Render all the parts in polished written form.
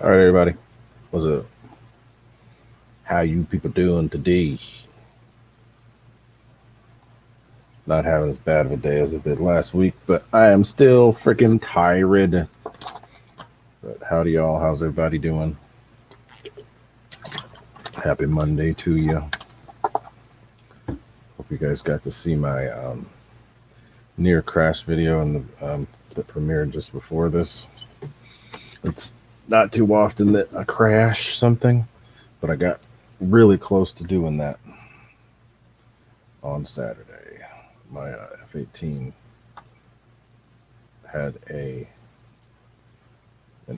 All right, everybody. What's up? How you people doing today? Not having as bad of a day as I did last week, but I am still freaking tired. But howdy, y'all. How's everybody doing? Happy Monday to you. Hope you guys got to see my near crash video and that premiered just before this. It's not too often that I crash something, but I got really close to doing that on Saturday. My F-18 had an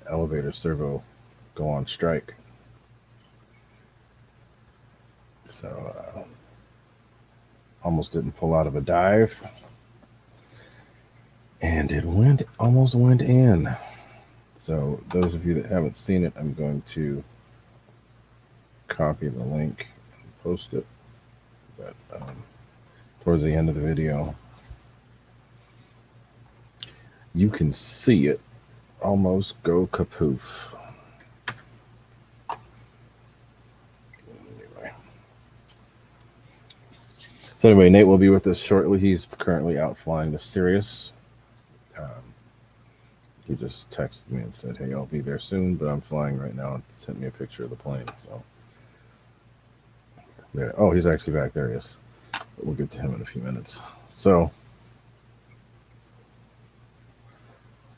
elevator servo go on strike. So almost didn't pull out of a dive, and it almost went in. So those of you that haven't seen it, I'm going to copy the link and post it. But towards the end of the video, you can see it almost go kapoof. So anyway, Nate will be with us shortly. He's currently out flying to Sirius. He just texted me and said, "Hey, I'll be there soon, but I'm flying right now." And sent me a picture of the plane. So there. Oh, he's actually back there. Yes, but we'll get to him in a few minutes. So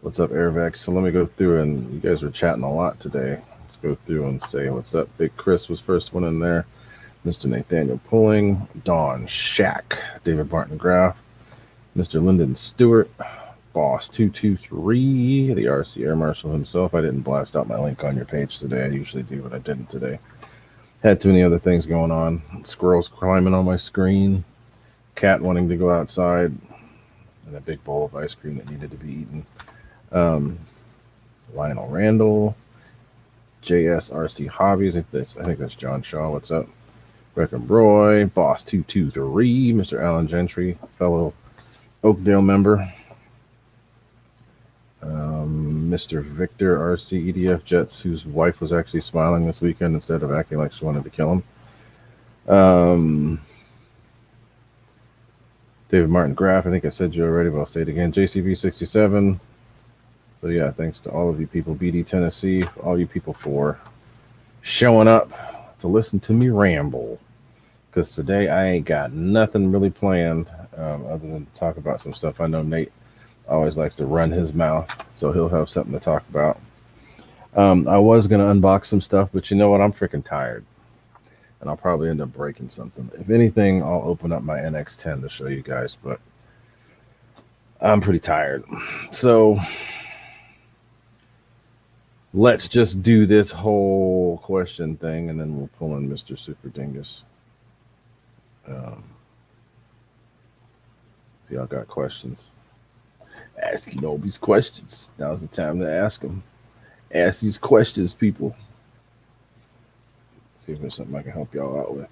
what's up, Airvex? So let me go through, and you guys were chatting a lot today. Let's go through and say what's up. Big Chris was first one in there. Mr. Nathaniel Pulling, Don Shack, David Barton Graff, Mr. Lyndon Stewart, Boss 223, the RC Air Marshal himself. I didn't blast out my link on your page today. I usually do, but I didn't today. Had too many other things going on. Squirrels climbing on my screen, cat wanting to go outside, and a big bowl of ice cream that needed to be eaten. Lionel Randall, JSRC Hobbies. I think that's John Shaw. What's up? Brecken Roy, Boss 223, Mr. Alan Gentry, fellow Oakdale member. Mr. Victor RC EDF Jets, whose wife was actually smiling this weekend instead of acting like she wanted to kill him. David Martin Graff, I think I said you already, but I'll say it again. JCB 67. So yeah, thanks to all of you people, BD Tennessee, all you people for showing up to listen to me ramble. Because today I ain't got nothing really planned other than to talk about some stuff. I know Nate always likes to run his mouth, so he'll have something to talk about. I was going to unbox some stuff, but you know what? I'm freaking tired. And I'll probably end up breaking something. If anything, I'll open up my NX10 to show you guys, but I'm pretty tired. So let's just do this whole question thing, and then we'll pull in Mr. Super Dingus. If y'all got questions, ask these questions. Now's the time to ask them. Ask these questions, people. See if there's something I can help y'all out with.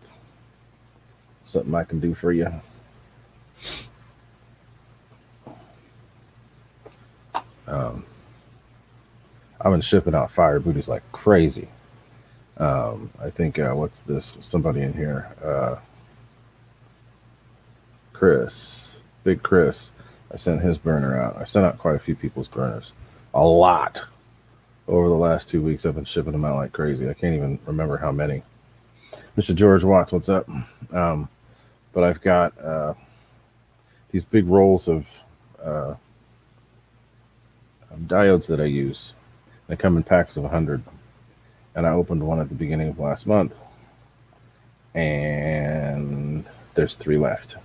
Something I can do for you. I've been shipping out fire booties like crazy. I think what's this? Somebody in here. Chris, Big Chris. I sent his burner out. I sent out quite a few people's burners. A lot. Over the last 2 weeks, I've been shipping them out like crazy. I can't even remember how many. Mr. George Watts, what's up? But I've got these big rolls of diodes that I use. They come in packs of 100. And I opened one at the beginning of last month. And there's 3 left.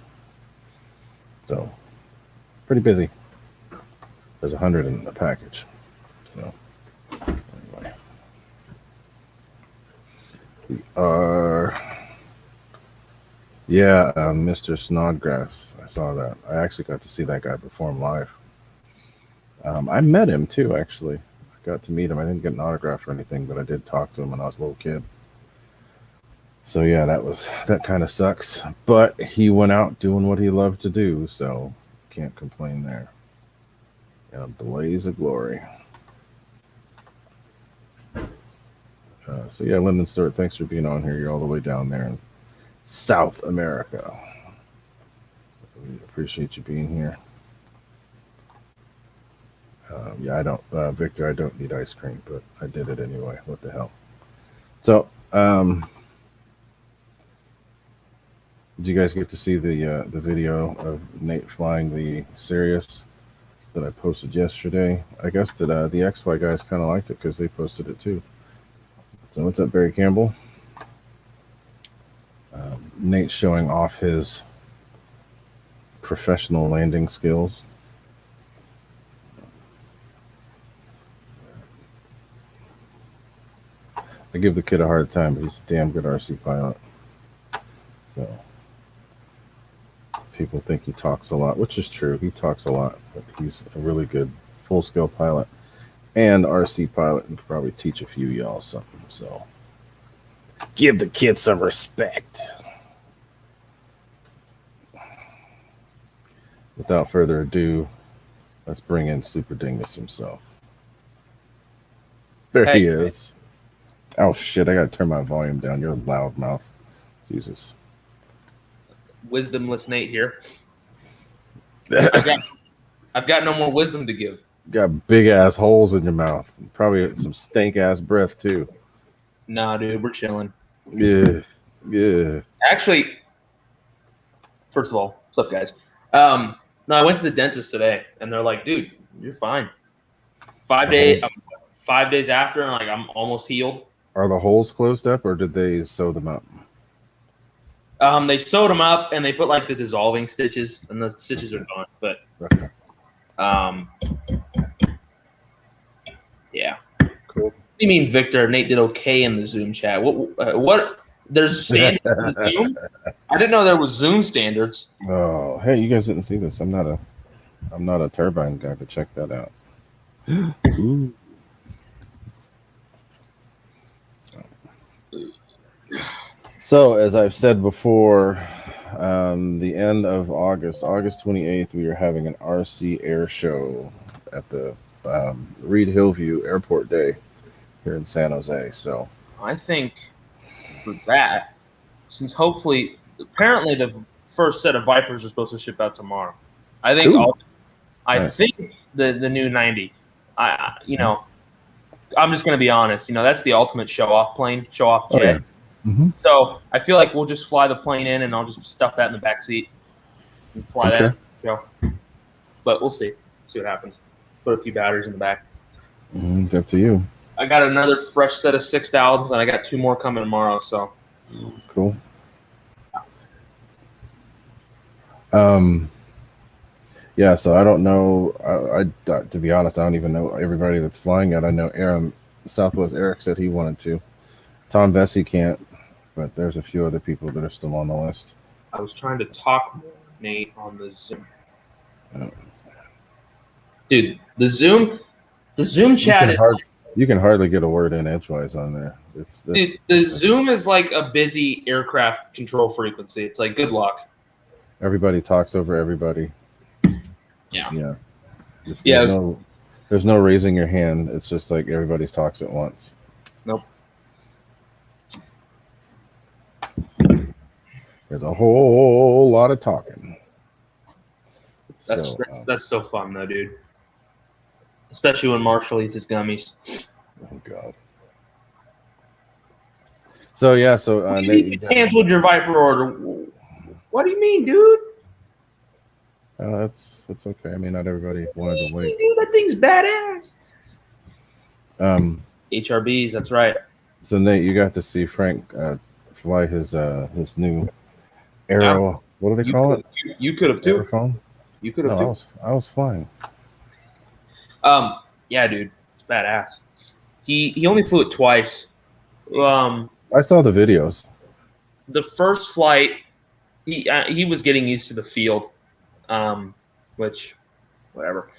So, pretty busy. There's 100 in the package. So, anyway. We are... Yeah, Mr. Snodgrass. I saw that. I actually got to see that guy perform live. I met him too, actually. I got to meet him. I didn't get an autograph or anything, but I did talk to him when I was a little kid. So yeah, that kind of sucks. But he went out doing what he loved to do, so can't complain there. In a blaze of glory. So yeah, Lyndon Stewart, thanks for being on here. You're all the way down there in South America. We appreciate you being here. Yeah, I don't, Victor. I don't need ice cream, but I did it anyway. What the hell? So, did you guys get to see the video of Nate flying the Sirius that I posted yesterday? I guess that the XY guys kind of liked it because they posted it too. So what's up, Barry Campbell? Nate's showing off his professional landing skills. I give the kid a hard time, but he's a damn good RC pilot. So people think he talks a lot, which is true. He talks a lot, but he's a really good full-scale pilot and RC pilot, and could probably teach a few y'all something. So give the kid some respect. Without further ado, let's bring in Super Dingus himself. There he is. Oh shit, I gotta turn my volume down. You're a loud mouth. Jesus. Wisdomless Nate here. I've got no more wisdom to give. Got big ass holes in your mouth. Probably some stank ass breath too. Nah, dude, we're chilling. Yeah. Yeah. Actually, first of all, what's up, guys? No, I went to the dentist today, and they're like, "Dude, you're fine." 5 days after, and like I'm almost healed. Are the holes closed up, or did they sew them up? They sewed them up, and they put like the dissolving stitches, and the stitches are gone. But Okay. Yeah. Cool. What do you mean, Victor? Nate did okay in the Zoom chat. What? There's standards in the Zoom? I didn't know there was Zoom standards. Oh, hey, you guys didn't see this. I'm not a turbine guy, but check that out. Ooh. So, as I've said before, the end of August 28th, we are having an RC air show at the Reed Hillview Airport Day here in San Jose. So, I think for that, since apparently the first set of Vipers are supposed to ship out tomorrow. I think Nice. think the new 90. I'm just gonna be honest. That's the ultimate show-off plane, show-off jet. Oh, yeah. Mm-hmm. So I feel like we'll just fly the plane in, and I'll just stuff that in the back seat and fly that. But we'll see. See what happens. Put a few batteries in the back. It's up to you. I got another fresh set of 6000s, and I got 2 more coming tomorrow. So cool. Yeah, so I don't know. I to be honest, I don't even know everybody that's flying yet. I know Southwest Eric said he wanted to. Tom Vesey can't, but there's a few other people that are still on the list. I was trying to talk more, Nate, on the Zoom. Dude, the Zoom chat you can hardly get a word in edgewise on there. Dude, the Zoom is like a busy aircraft control frequency. It's like, good luck. Everybody talks over everybody. Yeah. There's no raising your hand. It's just like everybody talks at once. Nope. There's a whole lot of talking. That's so fun though, dude. Especially when Marshall eats his gummies. Oh God. So yeah, you canceled your Viper order. What do you mean, dude? That's okay. I mean, not everybody wanted to wait. Dude, that thing's badass. HRBs, that's right. So Nate, you got to see Frank fly his new Aero. Yeah. What do they call it? You could have too. Aerophone? You could have too. I was flying. Yeah, dude, it's badass. He only flew it twice. I saw the videos. The first flight, he was getting used to the field, which, whatever.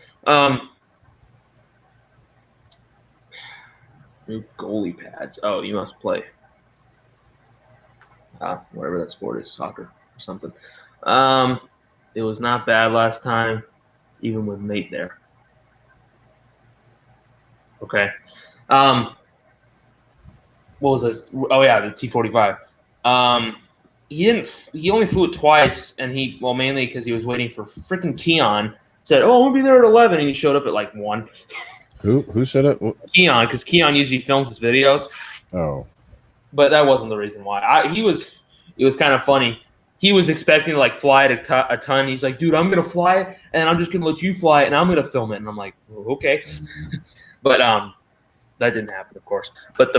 New goalie pads. Oh, you must play. Whatever that sport is, soccer or something. It was not bad last time, even with Nate there. Okay. what was this? Oh yeah, the T-45. He didn't. He only flew it twice, and mainly because he was waiting for freaking Keon. Said, "Oh, we'll be there at 11," and he showed up at like 1. Who said it? Keon, because Keon usually films his videos. Oh, But that wasn't the reason why. It was kind of funny. He was expecting to like fly it a ton. He's like, dude, I'm gonna fly it, and I'm just gonna let you fly it, and I'm gonna film it. And I'm like, oh, okay. But that didn't happen, of course. But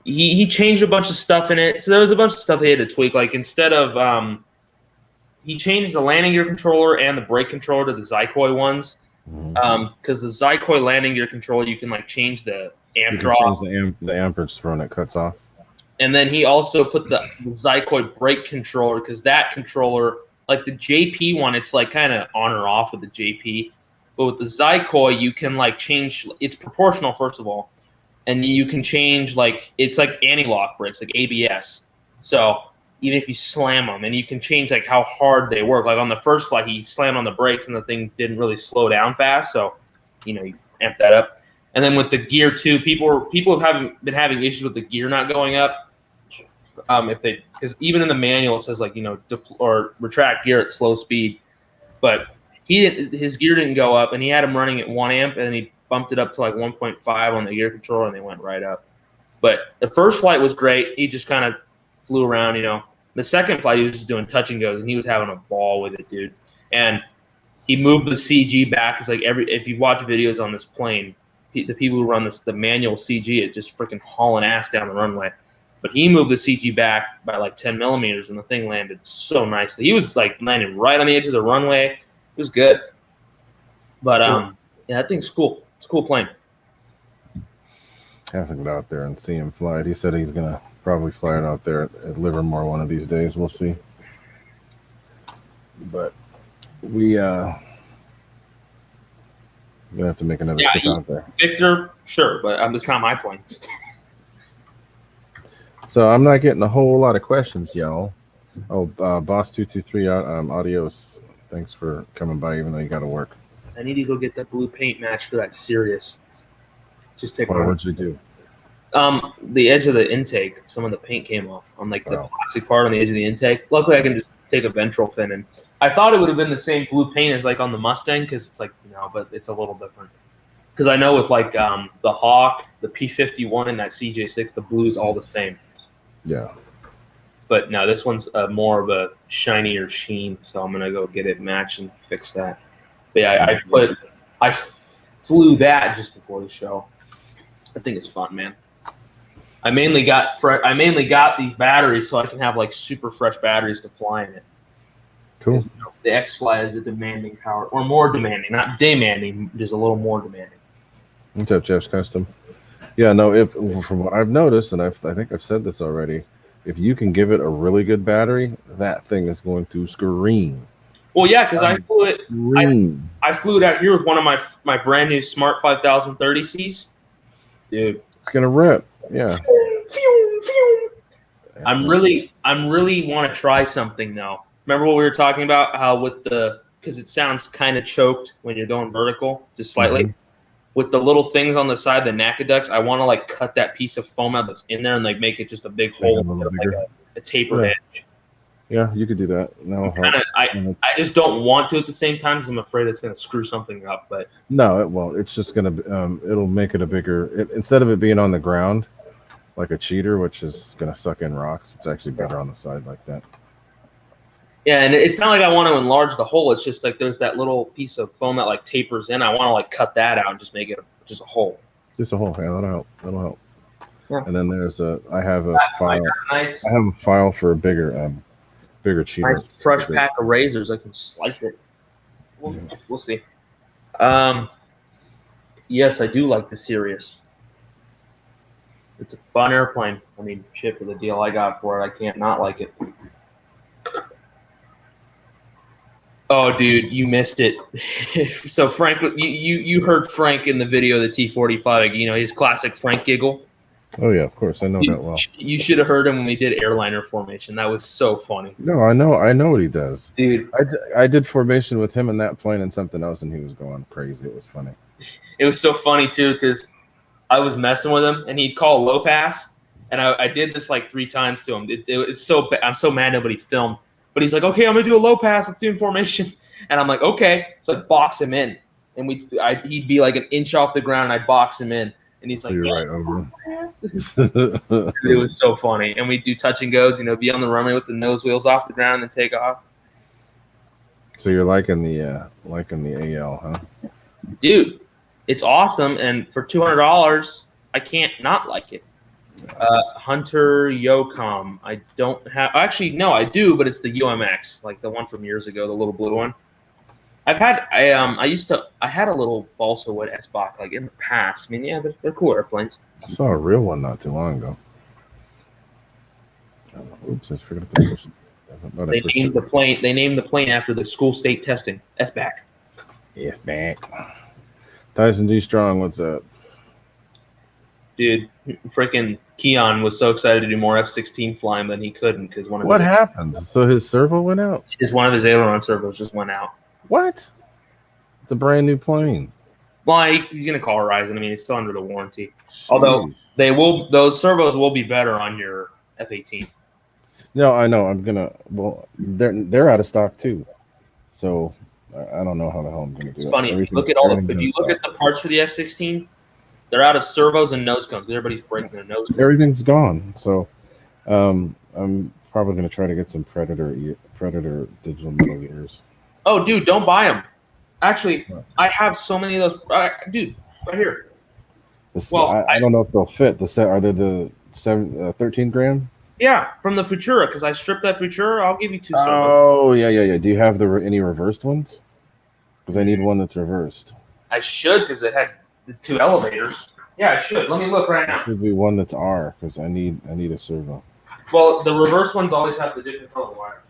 he changed a bunch of stuff in it. So there was a bunch of stuff he had to tweak. Like instead of he changed the landing gear controller and the brake controller to the Zykoy ones. Because the Zykoy landing gear controller, you can like change the amp draw. Change the amperage when it cuts off. And then he also put the Zykoy brake controller, because that controller, like the JP one, it's like kind of on or off with the JP. But with the Zykoy, you can like change. It's proportional, first of all, and you can change like it's like anti-lock brakes, like ABS. So even if you slam them, and you can change like how hard they work. Like on the first flight, he slammed on the brakes, and the thing didn't really slow down fast. So you amp that up. And then with the gear too, people have been having issues with the gear not going up. Because even in the manual it says like or retract gear at slow speed, but his gear didn't go up, and he had him running at 1 amp, and then he bumped it up to like 1.5 on the gear controller, and they went right up. But the first flight was great. He just kind of flew around, The second flight he was just doing touch and goes, and he was having a ball with it, dude. And he moved the CG back. It's like if you watch videos on this plane, the people who run the manual CG, it just freaking hauling ass down the runway. But he moved the CG back by like 10 millimeters, and the thing landed so nicely. He was like landing right on the edge of the runway. It was good. But yeah, that thing's cool. It's a cool plane. I have to get out there and see him fly it. He said he's gonna probably fly it out there at Livermore one of these days. We'll see. But we gonna have to make another trip out there. Victor, sure, but it's not my plane. So I'm not getting a whole lot of questions, y'all. Oh, Boss223 Adios. Thanks for coming by, even though you got to work. I need to go get that blue paint match for that Sirius. Just take one. What'd you do? The edge of the intake, some of the paint came off on like the plastic part on the edge of the intake. Luckily, I can just take a ventral fin, and I thought it would have been the same blue paint as like on the Mustang, because it's like but it's a little different. Because I know with like the Hawk, the P51, and that CJ6, the blue is all the same. Yeah. But no, this one's more of a shinier sheen, so I'm gonna go get it matched and fix that. But yeah, I flew that just before the show. I think it's fun, man. I mainly got these batteries so I can have like super fresh batteries to fly in it. Cool. The X-Fly is a demanding power, or more demanding, not demanding, just a little more demanding. What's up, Jeff's Custom? Yeah, no, from what I've noticed, and I think I've said this already, if you can give it a really good battery, that thing is going to scream. Well, yeah, because I flew it. I flew it out here with one of my brand new Smart 5030Cs. Dude, it's gonna rip. Yeah. I'm really want to try something though. Remember what we were talking about? How because it sounds kind of choked when you're going vertical, just slightly. Mm-hmm. With the little things on the side, the NACA ducts, I want to like cut that piece of foam out that's in there and like make it just a big hole instead of like a tapered edge. Yeah, you could do that. No, I just don't want to at the same time because I'm afraid it's going to screw something up. But no, it won't. It's just going to it'll make it a bigger. Instead of it being on the ground like a cheater, which is going to suck in rocks, it's actually better on the side like that. Yeah, and it's not like I want to enlarge the hole. It's just like there's that little piece of foam that like tapers in. I want to like cut that out and just make it just a hole. Just a hole. Yeah, that'll help. That'll help. Yeah. And then I have a file. Nice. I have a file for a bigger cheater. Nice fresh pack of razors. I can slice it. We'll see. Yes, I do like the Sirius. It's a fun airplane. I mean, shit, for the deal I got for it, I can't not like it. Oh, dude, you missed it. So Frank, you heard Frank in the video of the T-45, his classic Frank giggle. Oh yeah, of course, I know that well. You should have heard him when we did airliner formation. That was so funny. No, I know what he does, dude. I did formation with him and that plane and something else, and he was going crazy. It was funny. It was so funny too because I was messing with him, and he'd call low pass, And I did this like 3 times to him. It's so bad. I'm so mad nobody filmed. But he's like, okay, I'm gonna do a low pass. Let's do formation. And I'm like, okay. So I box him in, and he'd be like an inch off the ground, and I box him in, and he's So like, you're right over. it was so funny. And we do touch and goes, be on the runway with the nose wheels off the ground and take off. So you're liking the AL, huh? Dude, it's awesome, and for $200, I can't not like it. Hunter Yocom. I don't have. Actually, no, I do, but it's the UMX, like the one from years ago, the little blue one. I had a little balsa wood S-Bach like in the past. I mean, yeah, they're cool airplanes. I saw a real one not too long ago. Oops, I forgot to push. They named the plane after the school state testing. S-Bach. S-Bach. Tyson D. Strong, what's up? Dude, freaking Keon was so excited to do more F-16 flying, but he couldn't because What happened? So his servo went out? One of his aileron servos just went out. What? It's a brand new plane. Well, he's going to call Horizon. I mean, he's still under the warranty. Jeez. Although those servos will be better on your F-18. No, I know. Well, they're out of stock too. So I don't know how the hell I'm going to do it. It's funny. If you look at the parts for the F-16, they're out of servos and nose cones. Everybody's breaking their nose cones. Everything's gone. So I'm probably going to try to get some Predator digital metal gears. Oh, dude, don't buy them. Actually, I have so many of those. Dude, right here. I don't know if they'll fit. Are they the 13 gram? Yeah, from the Futura, because I stripped that Futura. I'll give you 2 servos. Oh, yeah. Do you have any reversed ones? Because I need one that's reversed. I should, because it had the 2 elevators. Yeah, I should. Let me look right now. It should be one that's R, because I need a servo. Well, the reverse ones always have the different color wire.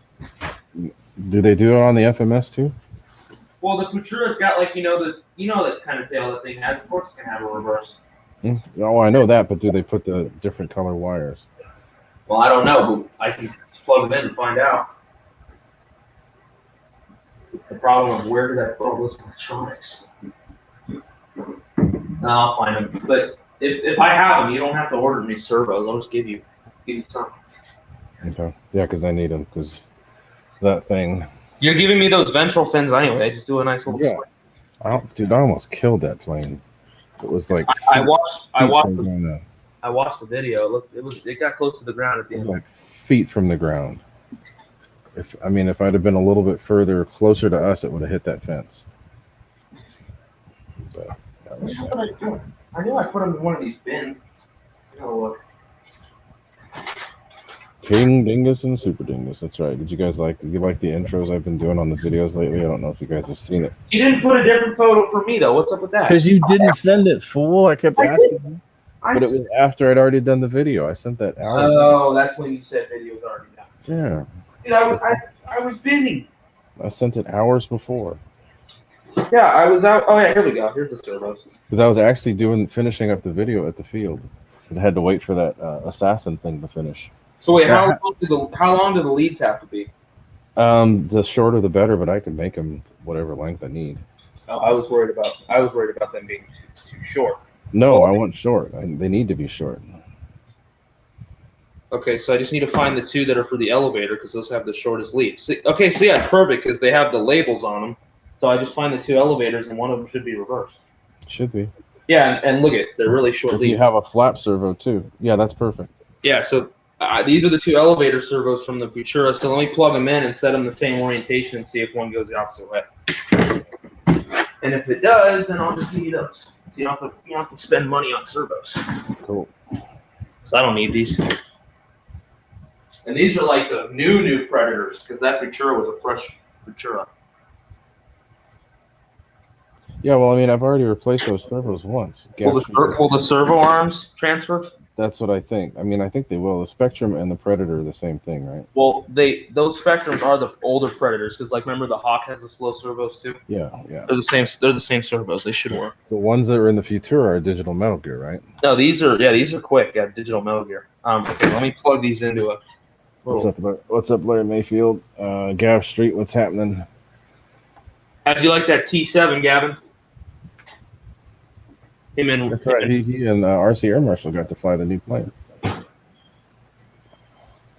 Do they do it on the FMS too? Well, the Futura's got like the kind of tail that thing has. Of course, it's gonna have a reverse. Oh, I know that, but do they put the different color wires? Well, I don't know. I can plug them in and find out. It's the problem of where did I put all those electronics? No, I'll find them. But if I have them, you don't have to order me servos. I'll just give you some. Okay. Yeah, because I need them. Because that thing. You're giving me those ventral fins anyway. Just do a nice little. Yeah. Dude, I almost killed that plane. It was like. I watched the video. It got close to the ground at the end. Like feet from the ground. If I'd have been a little bit further, closer to us, it would have hit that fence. But I knew I put them in one of these bins. Oh, look. King Dingus and Super Dingus. That's right. Did you like the intros I've been doing on the videos lately? I don't know if you guys have seen it. You didn't put a different photo for me though. What's up with that? Because you didn't send it, fool. I kept asking you. But it was after I'd already done the video. I sent that hours ago. That's when you said video was already done. Yeah. Dude, I was busy. I sent it hours before. Yeah, I was out. Oh yeah, here we go. Here's the servos. Because I was actually finishing up the video at the field. I had to wait for that assassin thing to finish. So wait, how long do the leads have to be? The shorter the better, but I can make them whatever length I need. Oh, I was worried about them being too short. No, I want short. They need to be short. Okay, so I just need to find the 2 that are for the elevator because those have the shortest leads. Okay, so yeah, it's perfect because they have the labels on them. So I just find the 2 elevators and one of them should be reversed. Should be. Yeah, and look at they're really short leads. You have a flap servo too. Yeah, that's perfect. Yeah, so these are the 2 elevator servos from the Futura. So let me plug them in and set them the same orientation and see if one goes the opposite way. And if it does, then I'll just give you those. You don't have to spend money on servos. Cool. So I don't need these. And these are like the new Predators because that Futura was a fresh Futura. Yeah, well, I've already replaced those servos once. Will the servo arms transfer? That's what I think. I think they will. The Spectrum and the Predator are the same thing, right? Well, those Spectrums are the older Predators because, remember the Hawk has the slow servos too. Yeah. They're the same servos. They should work. The ones that are in the Futura are digital Metal Gear, right? No, these are quick. Yeah, digital Metal Gear. Okay, let me plug these into a. What's up, Larry Mayfield? Gav Street, what's happening? How'd you like that T7, Gavin? That's right. He and RC Air Marshal got to fly the new plane.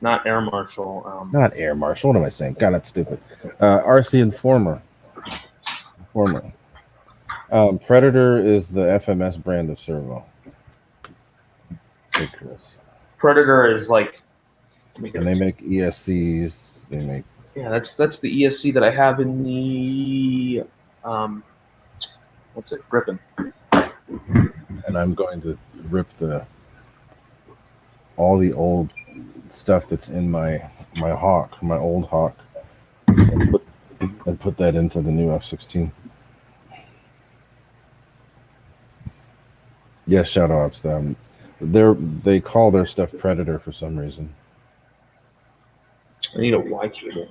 not Air Marshal. Not Air Marshal. What am I saying? God, that's stupid. RC Informer. Predator is the FMS brand of servo. Hey, Chris. Predator is like. And they make ESCs. They make. Yeah, that's the ESC that I have in the what's it? Griffin. And I'm going to rip all the old stuff that's in my Hawk, my old Hawk, and put that into the new F-16. Yes, Shadow Ops. They call their stuff Predator for some reason. I need a Y cable.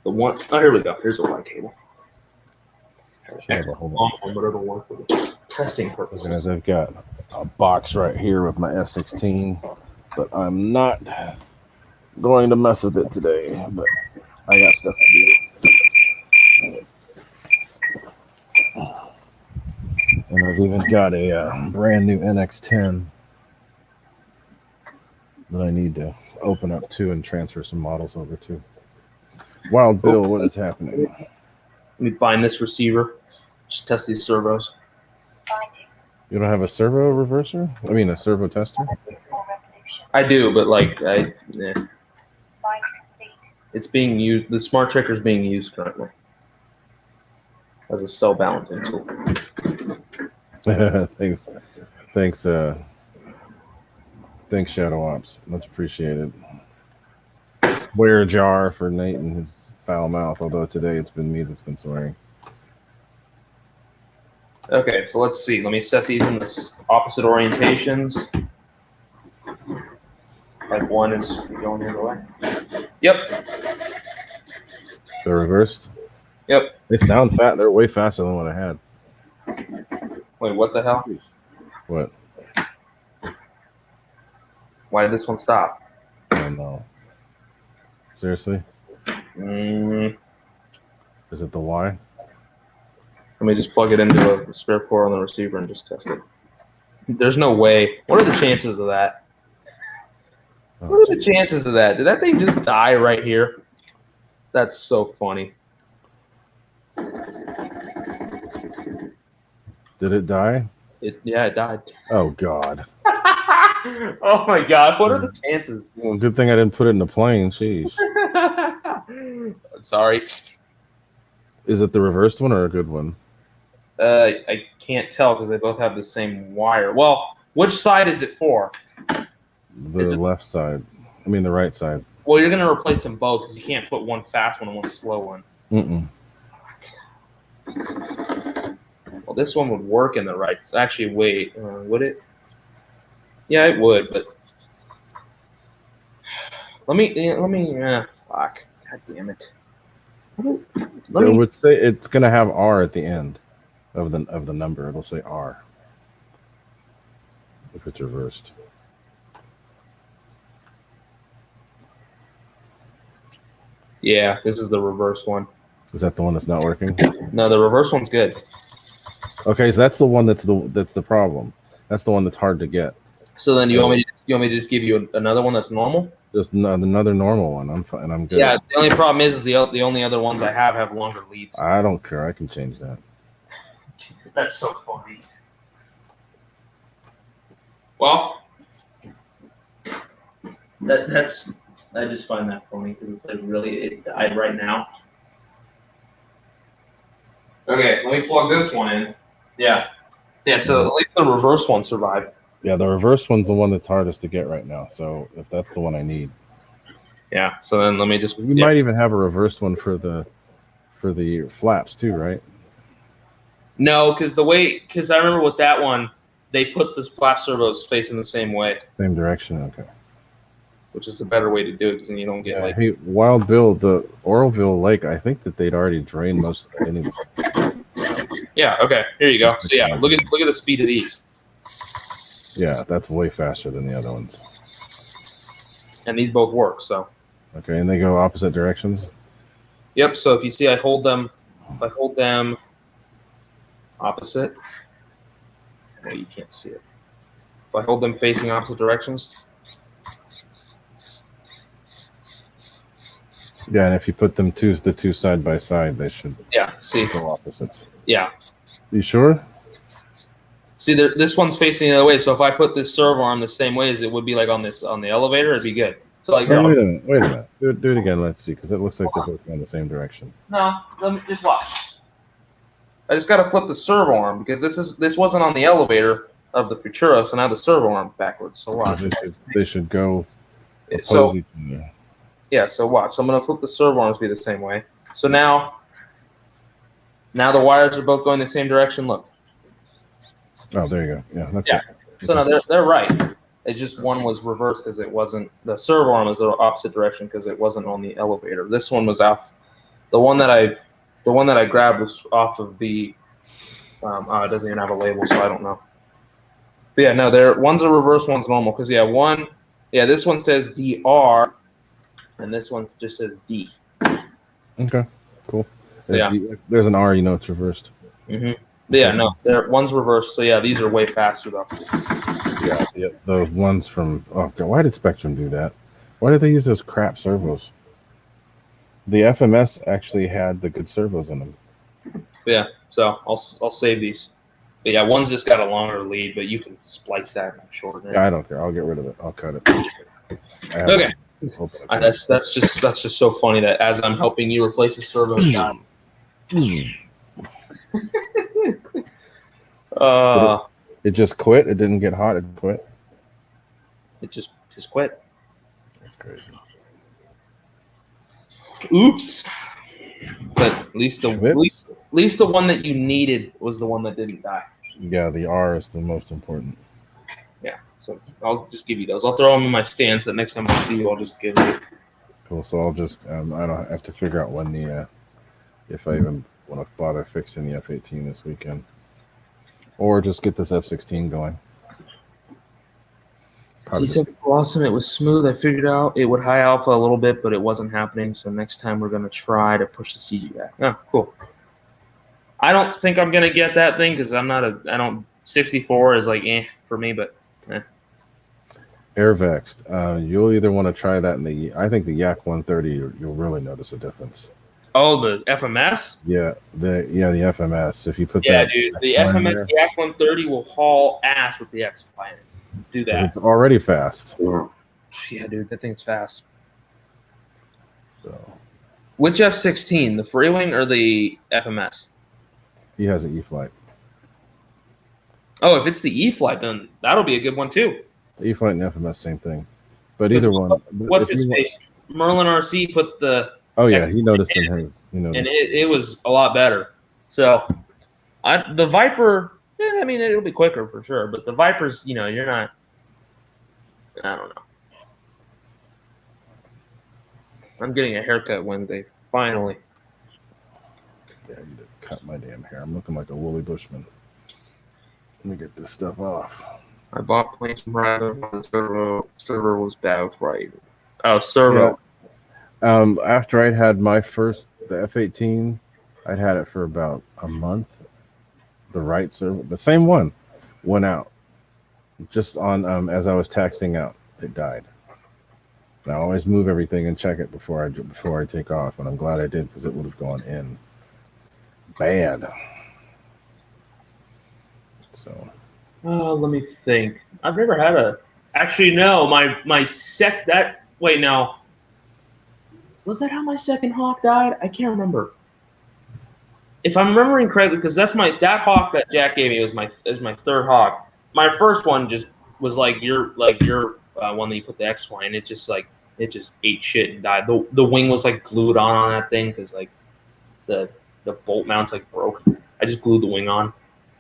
The one. Oh, here we go. Here's a Y cable. Hold on. But it'll work for the testing purposes. As I've got a box right here with my F-16, but I'm not going to mess with it today. But I got stuff to do. And I've even got a brand new NX10 that I need to open up to and transfer some models over to. Wild Bill, what is happening? Let me find this receiver. Just test these servos. You don't have a servo reverser? I mean, a servo tester? I do, but like, it's being used. The smart checker is being used currently as a cell balancing tool. Thanks, Shadow Ops. Much appreciated. Swear jar for Nate and his foul mouth, although today it's been me that's been swearing. Okay, so let's see. Let me set these in this opposite orientations. Like one is going the other way. Yep. They're reversed? Yep. They sound fat. They're way faster than what I had. Wait, what the hell? What? Why did this one stop? I don't know. Seriously? Is it the Y? Let me just plug it into a spare port on the receiver and just test it. There's no way. What are the chances of that? What are the chances of that? Did that thing just die right here? That's so funny. Did it die? Yeah, it died. Oh, God. Oh, my God. What are the chances? Well, good thing I didn't put it in the plane. Sheesh. Sorry. Is it the reversed one or a good one? I can't tell because they both have the same wire. Well, which side is it for? The left side. I mean, the right side. Well, you're going to replace them both because you can't put one fast one and one slow one. Well, this one would work in the right. Actually, wait. Would it? Yeah, it would, but let me. Fuck. God damn it. I would say it's gonna have R at the end of the number. It'll say R if it's reversed. Yeah, this is the reverse one. Is that the one that's not working? No, the reverse one's good. Okay, so that's the one that's the problem. That's the one that's hard to get. So then you want me to just give you another one that's normal? Just another normal one. I'm fine. I'm good. Yeah. The only problem is the only other ones I have longer leads. I don't care. I can change that. That's so funny. Well, that's I just find that funny because it's like really it died right now. Okay, let me plug this one in. Yeah. So at least the reverse one survived. Yeah, the reverse one's the one that's hardest to get right now. So if that's the one I need. Yeah. So then let me just. You might even have a reversed one for the flaps too, right? No, because I remember with that one, they put the flap servos facing the same way. Same direction. Okay. Which is a better way to do it because then you don't get Hey, Wild Bill, the Oroville Lake. I think that they'd already drained most of it anyway. Yeah. Okay. Here you go. So yeah, look at the speed of these. Yeah, that's way faster than the other ones. And these both work. So. Okay, and they go opposite directions. Yep. So if you see, I hold them opposite. No, you can't see it. If I hold them facing opposite directions. Yeah, and if you put them the two side by side, they should See. go opposites. Yeah. You sure? See, this one's facing the other way. So if I put this servo arm the same way as it would be like on the elevator, it'd be good. So like, Oh, wait a minute. Do it again. Let's see, because it looks like they're both going the same direction. No, let me just watch. I just got to flip the servo arm because this wasn't on the elevator of the Futura, so now the servo arm backwards. So watch. They should go So each other. yeah, so watch. So I'm gonna flip the servo arms to be the same way. So now the wires are both going the same direction. Look. Oh, there you go. Yeah, that's Yeah. it. So no, they're right. It's just one was reversed because it wasn't the servo arm was the opposite direction because it wasn't on the elevator. This one was off. The one that I grabbed was off of the. It doesn't even have a label, so I don't know. But yeah, no, one's a reverse, one's normal. Because this one says DR, and this one just says D. Okay, cool. So, there's an R, it's reversed. Mm-hmm. But yeah, no, one's reversed. So yeah, these are way faster though. Yeah, those ones from why did Spectrum do that? Why did they use those crap servos? The FMS actually had the good servos in them. But yeah, so I'll save these. But yeah, one's just got a longer lead, but you can splice that and shorten it. Yeah, I don't care. I'll get rid of it. I'll cut it. Okay. That's just so funny that as I'm helping you replace the servo shot. It just quit. It didn't get hot. It quit. It just quit. That's crazy. Oops. But at least the one that you needed was the one that didn't die. Yeah, the R is the most important. Yeah. So I'll just give you those. I'll throw them in my stand so that next time I see you, I'll just give you. Cool. So I'll just I don't have to figure out when if I even want to bother fixing the F18 this weekend, or just get this F16 going. Awesome. It was smooth. I figured out it would high alpha a little bit, but it wasn't happening. So next time we're gonna try to push the CG back. Oh, cool. I don't think I'm gonna get that thing because I don't. 64 is like for me, but. Airvexed. You'll either want to try that I think the Yak 130. You'll really notice a difference. Oh, the FMS? Yeah, the FMS. If you put dude, the FMS Yak 130 will haul ass with the X-Fly. Do that. It's already fast. Yeah, dude, that thing's fast. So, which F16, the Freewing or the FMS? He has an E-Flight. Oh, if it's the E-Flight, then that'll be a good one too. The E-Flight and FMS, same thing. But either one. What's his face? Merlin RC put the. Oh yeah, he noticed in his. And it was a lot better. So, the Viper. Yeah, I mean it'll be quicker for sure. But the Vipers, you're not. I don't know. I'm getting a haircut Wednesday. Finally. Yeah, I need to cut my damn hair. I'm looking like a woolly bushman. Let me get this stuff off. I bought planes from Ryder. The server was bad right. Oh, servo. Yeah. After I'd had my first, the F18, I'd had it for about a month. The right servo, the same one, went out. Just on as I was taxing out, it died. And I always move everything and check it before I take off, and I'm glad I did because it would have gone in bad. So. Let me think. I've never had a. Actually, no. Wait, no. Was that how my second Hawk died? I can't remember. If I'm remembering correctly, because that Hawk that Jack gave me was my third Hawk. My first one just was like your one that you put the X-Fly in. It just ate shit and died. The wing was like glued on that thing because like the bolt mounts like broke. I just glued the wing on.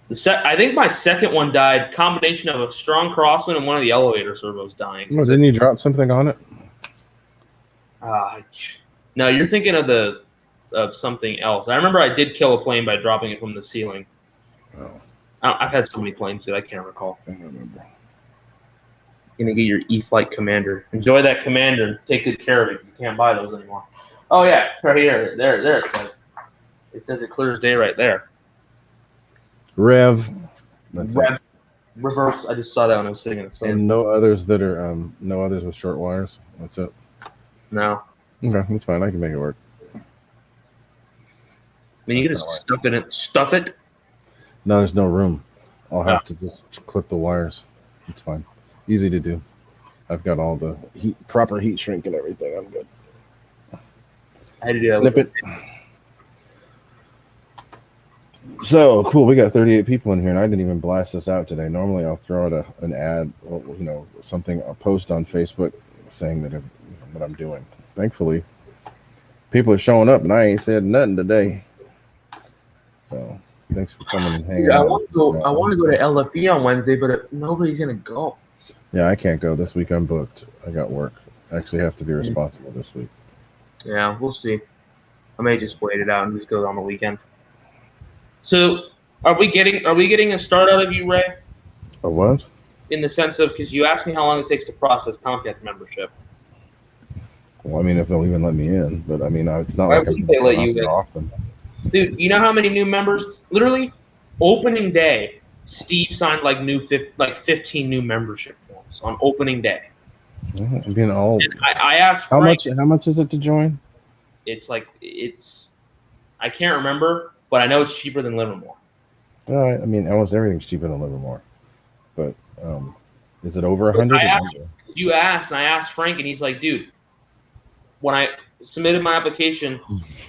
I think my second one died. Combination of a strong crosswind and one of the elevator servos dying. Oh, didn't you drop something on it? No, you're thinking of something else. I remember I did kill a plane by dropping it from the ceiling. Oh, I've had so many planes that I can't recall. I don't remember. You're gonna get your E-Flight Commander. Enjoy that Commander. Take good care of it. You can't buy those anymore. Oh yeah, right here. There it says. It says it clear as day right there. Rev. Rev. Reverse. I just saw that when I was sitting in the So stand. no others that are no others with short wires. That's it. No. Okay, that's fine. I can make it work. I mean, you can just stuff it in. Stuff it. No, there's no room. I'll have to just clip the wires. It's fine. Easy to do. I've got all the proper heat shrink and everything. I'm good. I had to do that. Snip it. So cool. We got 38 people in here, and I didn't even blast this out today. Normally, I'll throw out an ad, or, something, a post on Facebook saying that what I'm doing. Thankfully, people are showing up, and I ain't said nothing today. So thanks for coming and hanging out. I want to go to LFE on Wednesday, but nobody's gonna go. Yeah, I can't go this week. I'm booked. I got work. I actually have to be responsible this week. Yeah, we'll see. I may just wait it out and just go on the weekend. So, are we getting a start out of you, Ray? A what? In the sense of, because you asked me how long it takes to process Tomcat membership. Well, I mean, if they'll even let me in, but I mean, it's not Why like wouldn't they let you in? Often. Dude, you know how many new members? Literally, opening day, Steve signed like 15 new membership forms on opening day. I mean, I asked Frank, how much is it to join? I can't remember, but I know it's cheaper than Livermore. I mean, almost everything's cheaper than Livermore, but is it over 100? You asked, and I asked Frank, and he's like, dude, when I submitted my application,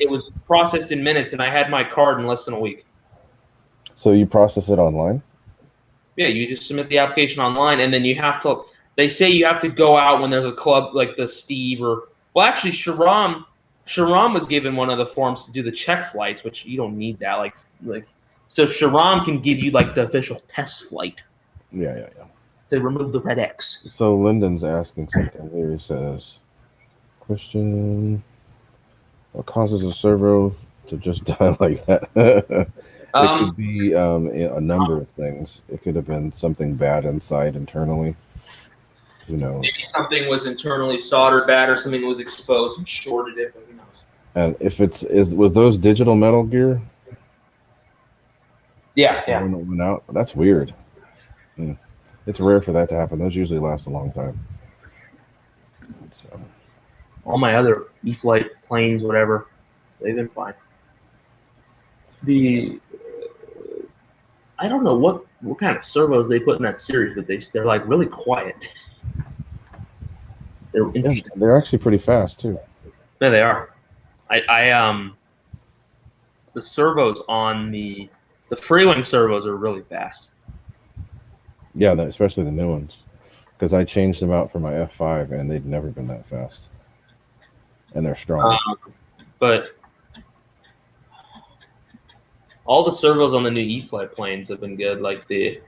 it was processed in minutes, and I had my card in less than a week. So you process it online? Yeah, you just submit the application online, and then you have to. They say you have to go out when there's a club like the Steve actually, Sharam was given one of the forms to do the check flights, which you don't need that. So Sharam can give you like the official test flight. Yeah. To remove the red X. So Lyndon's asking something here. He says, question: what causes a servo to just die like that? It could be a number of things. It could have been something bad internally. Who knows? Maybe something was internally soldered bad, or something was exposed and shorted it. But who knows? And if was those digital metal gear? Yeah. When it went out, that's weird. It's rare for that to happen. Those usually last a long time. So. All my other E-Flight planes, whatever, they've been fine. I don't know what kind of servos they put in that series, but they're like really quiet. They're interesting. They're actually pretty fast too. Yeah, they are. The servos on the Freewing servos are really fast. Yeah, especially the new ones, because I changed them out for my F5 and they've never been that fast, and they're strong. But all the servos on the new E-Flight planes have been good. Like the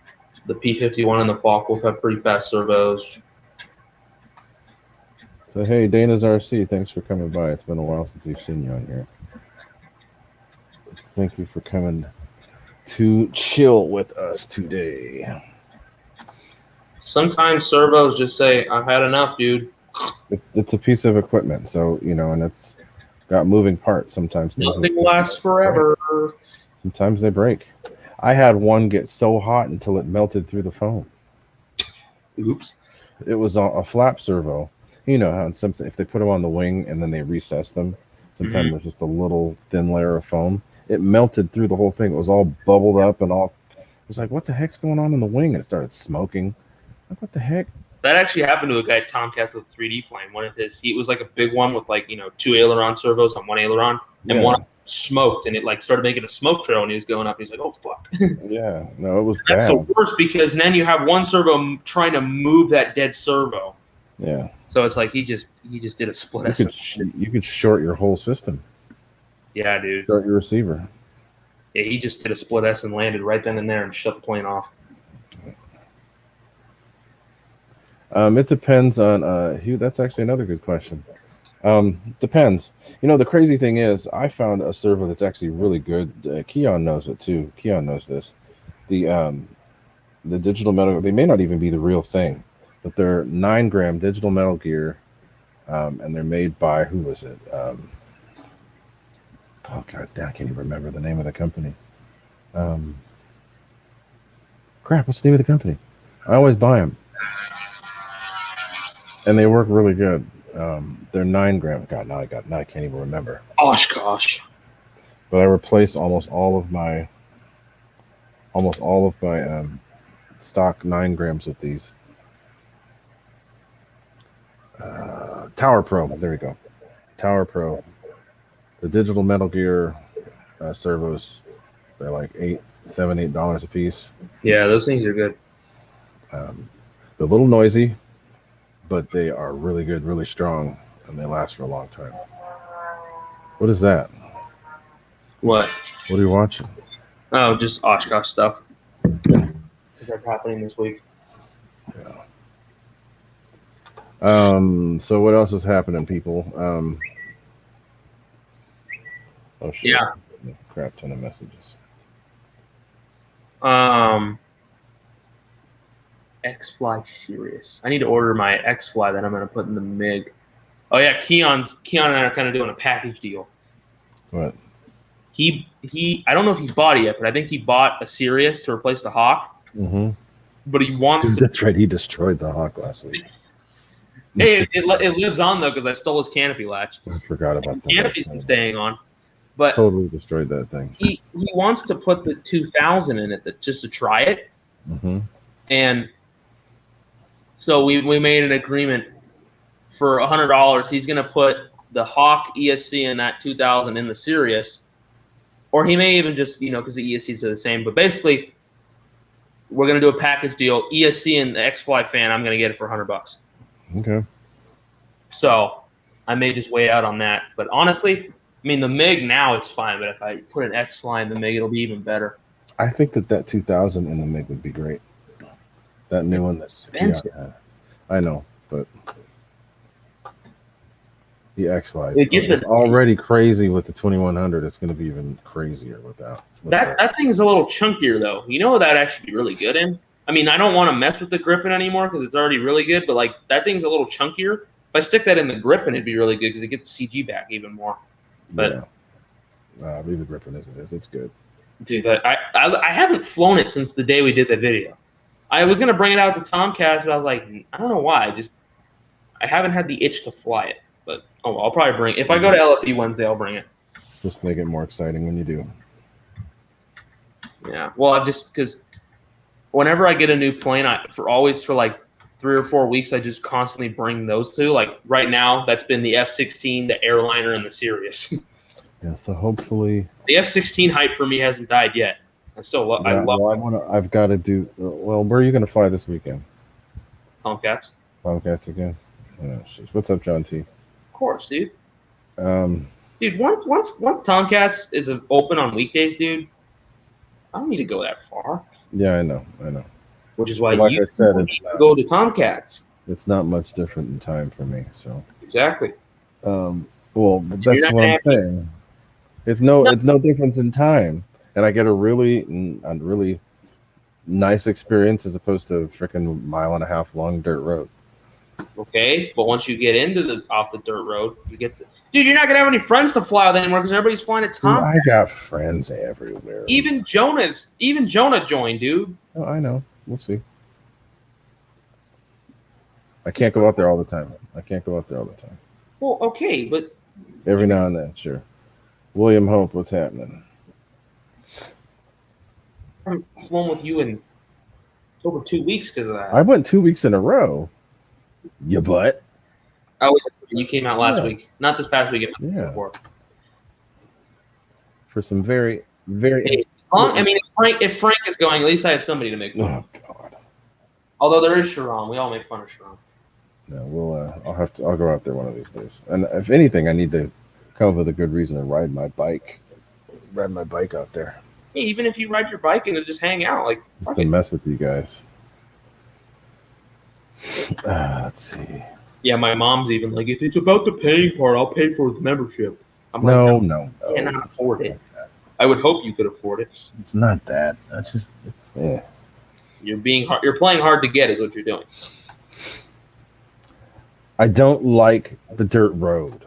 P-51 and the Focke-Wulf have pretty fast servos. So hey, Dana's RC, thanks for coming by. It's been a while since we've seen you on here. Thank you for coming to chill with us today. Sometimes servos just say, "I've had enough, dude." It's a piece of equipment, so and it's got moving parts. Sometimes nothing lasts forever. Sometimes they break. I had one get so hot until it melted through the foam. Oops! It was a flap servo. You know how if they put them on the wing and then they recess them, sometimes there's just a little thin layer of foam. It melted through the whole thing. It was all bubbled up and all. It was like, what the heck's going on in the wing? And it started smoking. Like, what the heck? That actually happened to a guy, Tomcat, with a 3D plane. One of his, it was like a big one with 2 aileron servos on one aileron, and one smoked, and it started making a smoke trail, and he was going up. He's like, "Oh fuck!" Yeah, no, it was bad. That's the worst, because then you have one servo trying to move that dead servo. Yeah. So it's like he just did a split. You could short your whole system. Yeah, dude. Short your receiver. Yeah, he just did a split S and landed right then and there and shut the plane off. It depends on that's actually another good question. Depends. The crazy thing is, I found a servo that's actually really good. Keon knows it too. Keon knows this. The digital metal, they may not even be the real thing, but they're 9-gram digital metal gear, and they're made by, who was it? Oh god, I can't even remember the name of the company. Crap, what's the name of the company? I always buy them, and they work really good. They're 9 gram. God, now I can't even remember. Gosh. But I replace almost all of my stock 9 grams with these. Tower Pro. There we go. Tower Pro. The digital Metal Gear servos. They're like $8 a piece. Yeah, those things are good. They're a little noisy, but they are really good, really strong, and they last for a long time. What is that? What? What are you watching? Oh, just Oshkosh stuff. Because that's happening this week. Yeah. So what else is happening, people? Oh shit! Yeah. Crap ton of messages. X-Fly Sirius. I need to order my X-Fly that I'm going to put in the MiG. Oh yeah, Keon and I are kind of doing a package deal. What? He I don't know if he's bought it yet, but I think he bought a Sirius to replace the Hawk. Mm-hmm. But he wants Dude, to. that's right. He destroyed the Hawk last week. Hey, it lives on though because I stole his canopy latch. I forgot about that. Canopy's been staying on, but Totally destroyed that thing. he wants to put the 2000 in it just to try it, and so we made an agreement for $100. He's going to put the Hawk ESC and that 2000 in the Sirius, or he may even just because the ESCs are the same. But basically, we're going to do a package deal. ESC and the X-Fly fan, I'm going to get it for $100. Okay. So I may just wait out on that. But honestly, I mean, the MiG now it's fine, but if I put an X-Fly in the MiG, it'll be even better. I think that 2000 in the MiG would be great. That new one that's expensive. Yeah, I know, but the X-Fly is already crazy with the 2100. It's going to be even crazier with that. That thing is a little chunkier, though. You know what that'd actually be really good in? I mean, I don't want to mess with the Griffin anymore because it's already really good, but like that thing's a little chunkier. If I stick that in the Griffin, it'd be really good because it gets the CG back even more. But leave the Griffin as it is. It's good. Dude, I haven't flown it since the day we did that video. I was gonna bring it out to Tomcats, but I was like, I don't know why. I haven't had the itch to fly it. But I'll probably bring it. If I go to LFE Wednesday, I'll bring it. Just make it more exciting when you do. Yeah. Well, because whenever I get a new plane, for like 3 or 4 weeks, I just constantly bring those two. Like right now, that's been the F-16, the Airliner, and the Sirius. Yeah. So hopefully the F-16 hype for me hasn't died yet. I love. I've got to do. Well, where are you going to fly this weekend? Tomcats. Tomcats again. Oh, what's up, John T? Of course, dude. Dude, once Tomcats is open on weekdays, dude, I don't need to go that far. Yeah, I know. Which is why I said, go to Tomcats. It's not much different in time for me. So exactly. Well, that's what I'm saying. It's no difference in time, and I get a really nice experience as opposed to a freaking 1.5 mile long dirt road. Okay, but once you get off the dirt road, you get dude. You're not gonna have any friends to fly with anymore because everybody's flying at Tom. I got friends everywhere. Even Jonah joined, dude. Oh, I know. We'll see. I can't go out there all the time. Well, okay, but every now and then, sure. William Hope, what's happening? I'm flown with you in over 2 weeks because of that. I went 2 weeks in a row. You butt. Oh, you came out last week, not this past weekend. Before. For some very, very. Hey, I mean, if Frank is going, at least I have somebody to make fun. Oh God. Although there is Sharon, we all make fun of Sharon. No, I'll go out there one of these days. And if anything, I need to come up with a good reason to ride my bike out there. Hey, even if you ride your bike and just hang out, like just to mess with you guys. Let's see. Yeah, my mom's even like, if it's about the paying part, I'll pay for the membership. I'm like, no. I cannot afford it. I would hope you could afford it. It's not that. You're being hard. You're playing hard to get is what you're doing. I don't like the dirt road.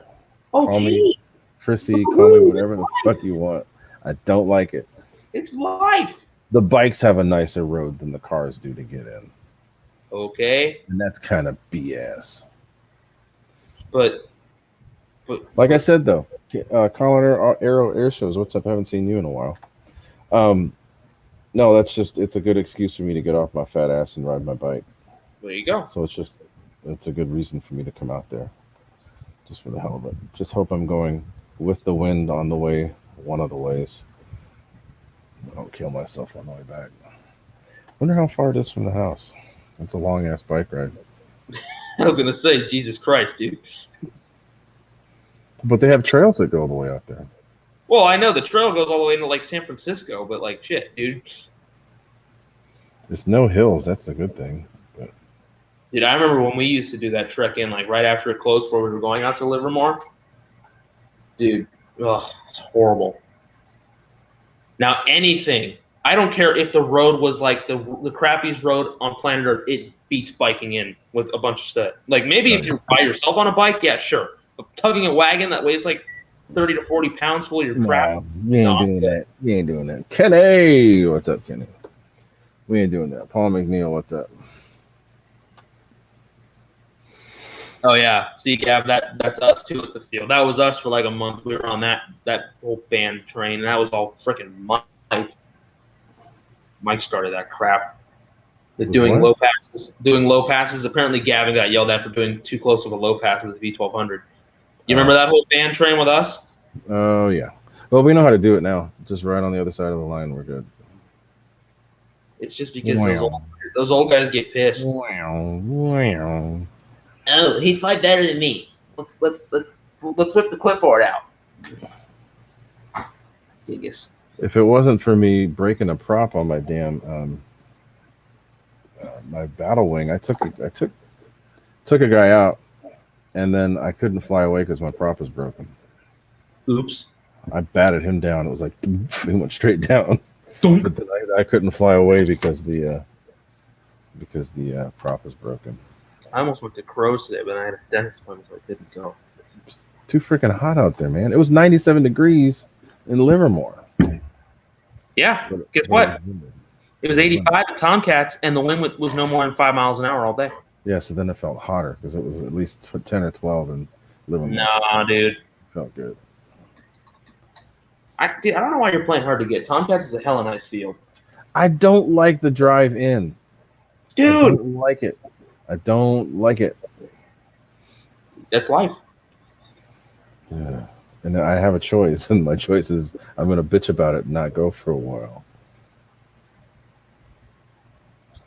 Okay. Call me Trissy, call me whatever the fuck you want. I don't like it. It's life. The bikes have a nicer road than the cars do to get in. Okay, And that's kind of BS. but Like I said, though, Colin Arrow Air Shows, what's up? I haven't seen you in a while. Um, no, it's a good excuse for me to get off my fat ass and ride my bike. there you go. So it's a good reason for me to come out there, just for the hell of it. Just hope I'm going with the wind on the way, one of the ways. I don't kill myself on the way back. Wonder how far it is from the house. It's a long ass bike ride. I was gonna say, Jesus Christ, dude. But they have trails that go all the way out there. Well, I know the trail goes all the way into like San Francisco, but like shit, dude. There's no hills. That's the good thing. But Dude, I remember when we used to do that trek in, like right after it closed, before we were going out to Livermore. Dude, ugh, it's horrible. Now anything, I don't care if the road was like the crappiest road on planet Earth. It beats biking in with a bunch of stuff. Like maybe if you're by yourself on a bike, yeah, sure. But tugging a wagon that weighs like 30 to 40 pounds full of your crap. no, we ain't doing that. We ain't doing that. Kenny, what's up, Kenny? We ain't doing that. Paul McNeil, what's up? Oh yeah, see, Gav, that's us too at the field. That was us for like a month. We were on that whole band train, and that was all freaking Mike. Mike started that crap. Doing low passes. Apparently, Gavin got yelled at for doing too close of a low pass with the V1200. You remember that whole band train with us? Oh yeah. Well, we know how to do it now. Just right on the other side of the line, we're good. It's just because those old guys get pissed. Wow. Oh, he fight better than me. Let's whip the clipboard out. Dingus. If it wasn't for me breaking a prop on my damn my battle wing, I took a guy out, and then I couldn't fly away because my prop was broken. Oops. I batted him down. It was like he went straight down. But then I couldn't fly away because the prop was broken. I almost went to Crows today, but I had a dentist appointment, so I didn't go. It's too freaking hot out there, man. It was 97 degrees in Livermore. Yeah. Guess what? It was 85 at Tomcats, and the wind was no more than 5 miles an hour all day. Yeah, so then it felt hotter because it was at least 10 or 12 in Livermore. Nah, dude. It felt good. I don't know why you're playing hard to get. Tomcats is a hella nice field. I don't like the drive in. Dude! I don't like it. I don't like it. That's life. Yeah. And I have a choice, and my choice is I'm going to bitch about it and not go for a while.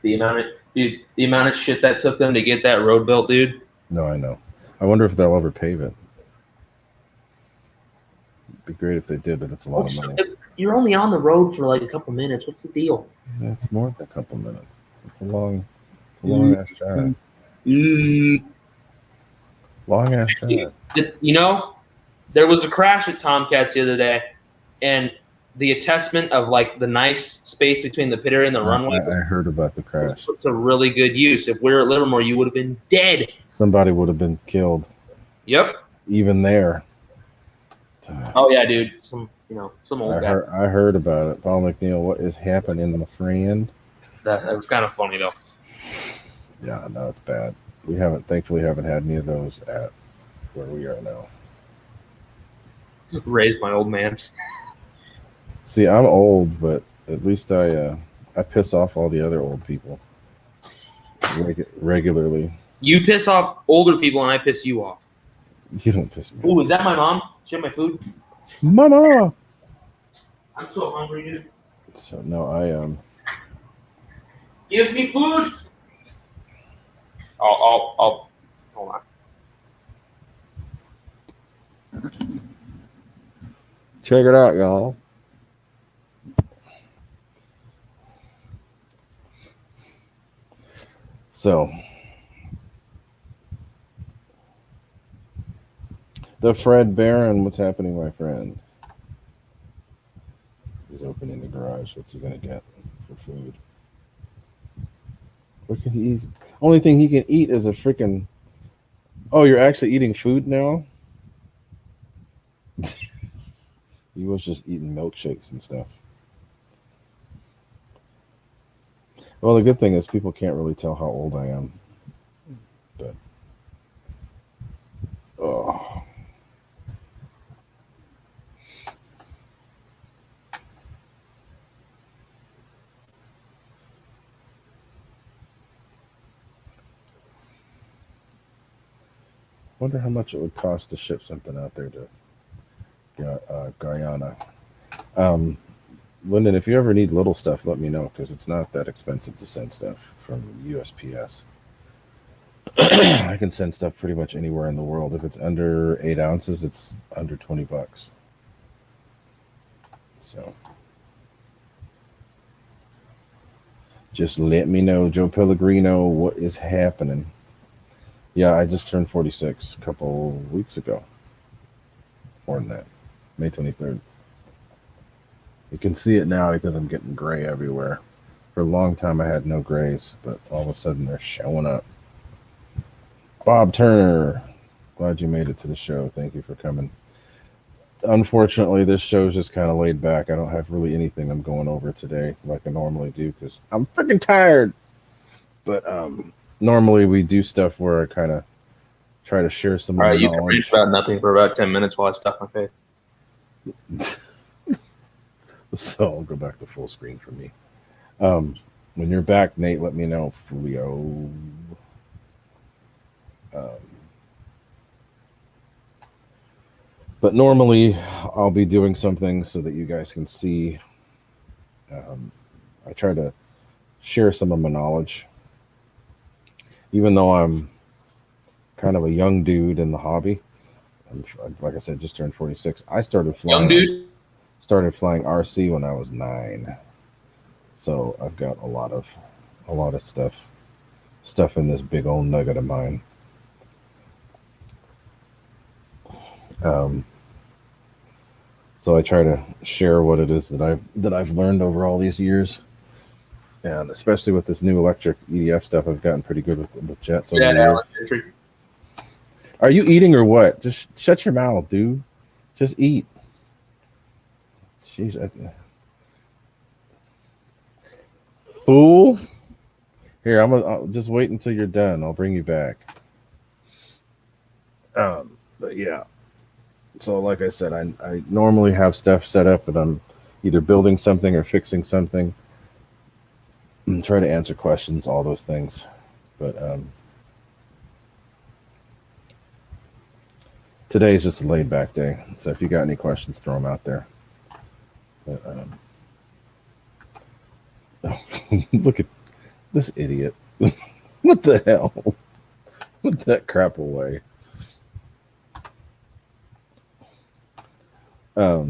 The amount of shit that took them to get that road built, dude. No, I know. I wonder if they'll ever pave it. It'd be great if they did, but it's a lot of money. You're only on the road for like a couple minutes. What's the deal? Yeah, it's more than a couple minutes. It's a long ass drive. Long ass drive. You know, there was a crash at Tomcats the other day, and the attestment of like the nice space between the pit area and the runway. I heard about the crash. It's a really good use. If we were at Livermore, you would have been dead. Somebody would have been killed. Yep. Even there. Oh yeah, dude. Some old guy. I heard about it. Paul McNeil, what is happening, my friend? That was kind of funny though. Yeah, no, it's bad. Thankfully haven't had any of those at where we are now. Raised my old man. See, I'm old, but at least I piss off all the other old people regularly. You piss off older people, and I piss you off. You don't piss me off. Ooh, is that my mom? She had my food. Mama. I'm so hungry, dude. So no, Give me food. I'll hold on. Check it out, y'all. So, the Fred Barron, what's happening, my friend? He's opening the garage. What's he gonna get for food? What can he eat? Only thing he can eat is a freaking. Oh, you're actually eating food now? He was just eating milkshakes and stuff. Well, the good thing is people can't really tell how old I am. But oh, wonder how much it would cost to ship something out there to Guyana. Um, Lyndon, if you ever need little stuff, let me know because it's not that expensive to send stuff from USPS. I can send stuff pretty much anywhere in the world. If it's under 8 ounces, it's under $20. So just let me know, Joe Pellegrino, what is happening. Yeah, I just turned 46 a couple weeks ago. More than that. May 23rd. You can see it now because I'm getting gray everywhere. For a long time, I had no grays, but all of a sudden they're showing up. Bob Turner, glad you made it to the show. Thank you for coming. Unfortunately, this show's just kind of laid back. I don't have really anything I'm going over today like I normally do because I'm freaking tired. But normally we do stuff where I kind of try to share some All of right, the you can read knowledge. about nothing for about 10 minutes while I stuff my face. So I'll go back to full screen for me. When you're back, Nate, let me know, Fulio. But normally I'll be doing something so that you guys can see. I try to share some of my knowledge. Even though I'm kind of a young dude in the hobby, like I said, just turned 46. I started Young flying. dude? Started flying RC when I was 9. So I've got a lot of stuff in this big old nugget of mine. So I try to share what it is that I've learned over all these years, and especially with this new electric EDF stuff, I've gotten pretty good with jets over Yeah, the years. elementary. Are you eating or what? Just shut your mouth, dude. Just eat. Jeez, fool. Here, I'll just wait until you're done. I'll bring you back. But yeah. So like I said, I normally have stuff set up that I'm either building something or fixing something. And try to answer questions, all those things. But today's just a laid back day. So if you got any questions, throw them out there. But, look at this idiot. What the hell? Put that crap away. But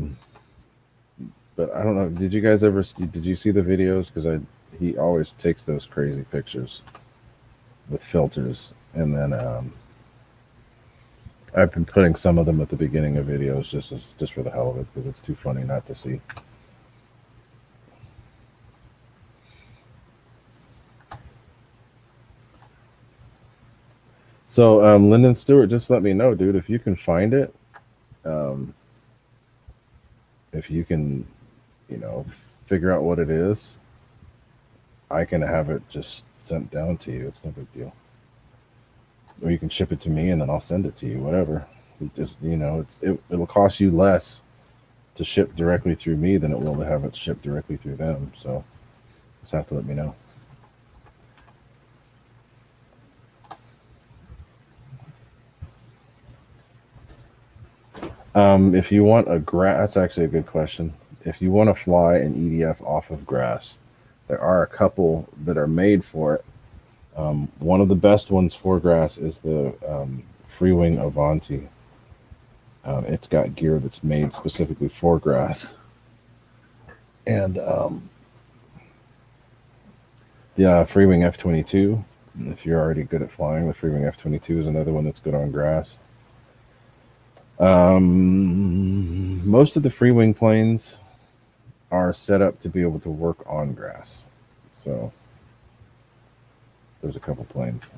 I don't know. Did you guys ever? Did you see the videos? Because he always takes those crazy pictures with filters, and then I've been putting some of them at the beginning of videos just for the hell of it because it's too funny not to see. So Lyndon Stewart, just let me know, dude, if you can find it. If you can, figure out what it is, I can have it just sent down to you. It's no big deal. Or you can ship it to me and then I'll send it to you. Whatever. It'll cost you less to ship directly through me than it will to have it shipped directly through them. So just have to let me know. If you want that's actually a good question. If you want to fly an EDF off of grass, there are a couple that are made for it. One of the best ones for grass is the Freewing Avanti. It's got gear that's made specifically for grass. And the Freewing F-22, if you're already good at flying, the Freewing F-22 is another one that's good on grass. Most of the Freewing planes are set up to be able to work on grass. So there's a couple planes.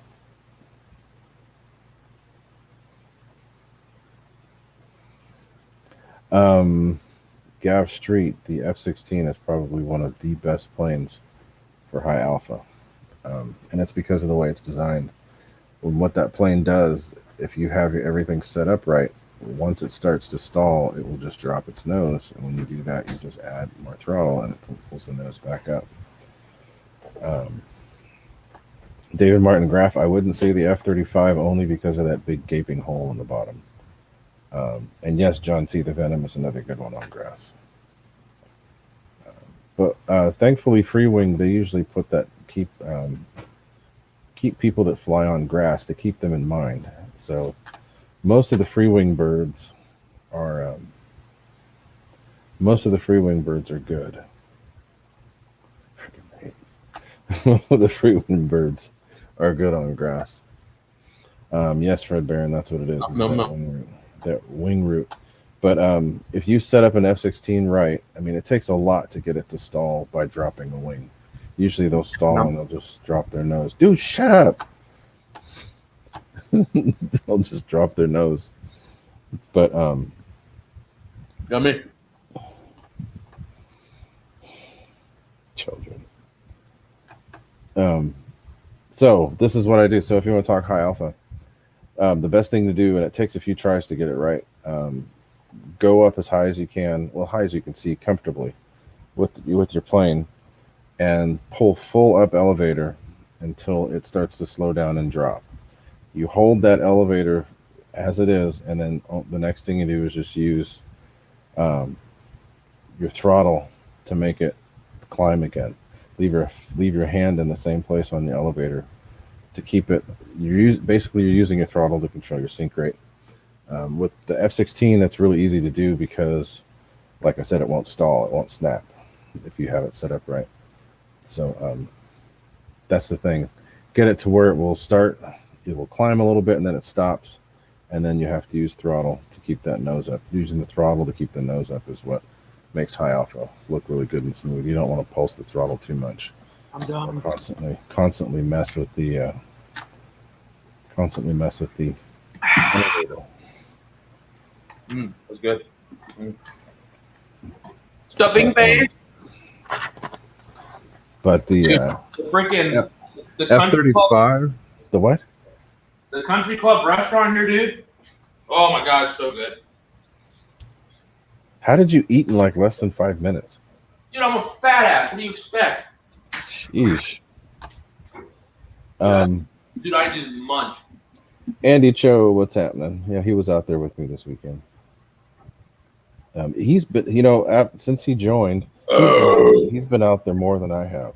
Gav Street, the F-16 is probably one of the best planes for high alpha, and it's because of the way it's designed. And what that plane does, if you have everything set up right, once it starts to stall, it will just drop its nose, and when you do that, you just add more throttle, and it pulls the nose back up. Um, David Martin Graf, I wouldn't say the F-35 only because of that big gaping hole in the bottom. And yes, John T. the Venom is another good one on grass. But thankfully, Free Wing, they usually put that keep people that fly on grass, to keep them in mind. So most of the Free Wing birds are good. The Free Wing birds are good on grass. Yes, Fred Barron, that's what it is. No. That wing root. But if you set up an F-16 right, I mean, it takes a lot to get it to stall by dropping the wing. Usually they'll stall and they'll just drop their nose. Dude, shut up! They'll just drop their nose. But Yummy. children. So this is what I do. So if you want to talk high alpha, the best thing to do, and it takes a few tries to get it right, go up as high as you can, well, high as you can see comfortably with your plane, and pull full up elevator until it starts to slow down and drop. You hold that elevator as it is, and then the next thing you do is just use your throttle to make it climb again. Leave your hand in the same place on the elevator to keep it. Basically you're using your throttle to control your sink rate. With the F-16, that's really easy to do because, like I said, it won't stall, it won't snap if you have it set up right. So that's the thing. Get it to where it will start. It will climb a little bit and then it stops, and then you have to use throttle to keep that nose up. Using the throttle to keep the nose up is what makes high alpha look really good and smooth. You don't want to pulse the throttle too much. I'm done. Constantly mess with the elevator. That's good. Stuffing base. But the freaking the country club, F-35, the what? the country club restaurant here, dude. Oh my god, it's so good. How did you eat in like less than 5 minutes? Dude, I'm a fat ass. What do you expect? Sheesh. Dude, I did munch. Andy Cho, what's happening? Yeah, he was out there with me this weekend. He's been, since he joined, he's been out there more than I have.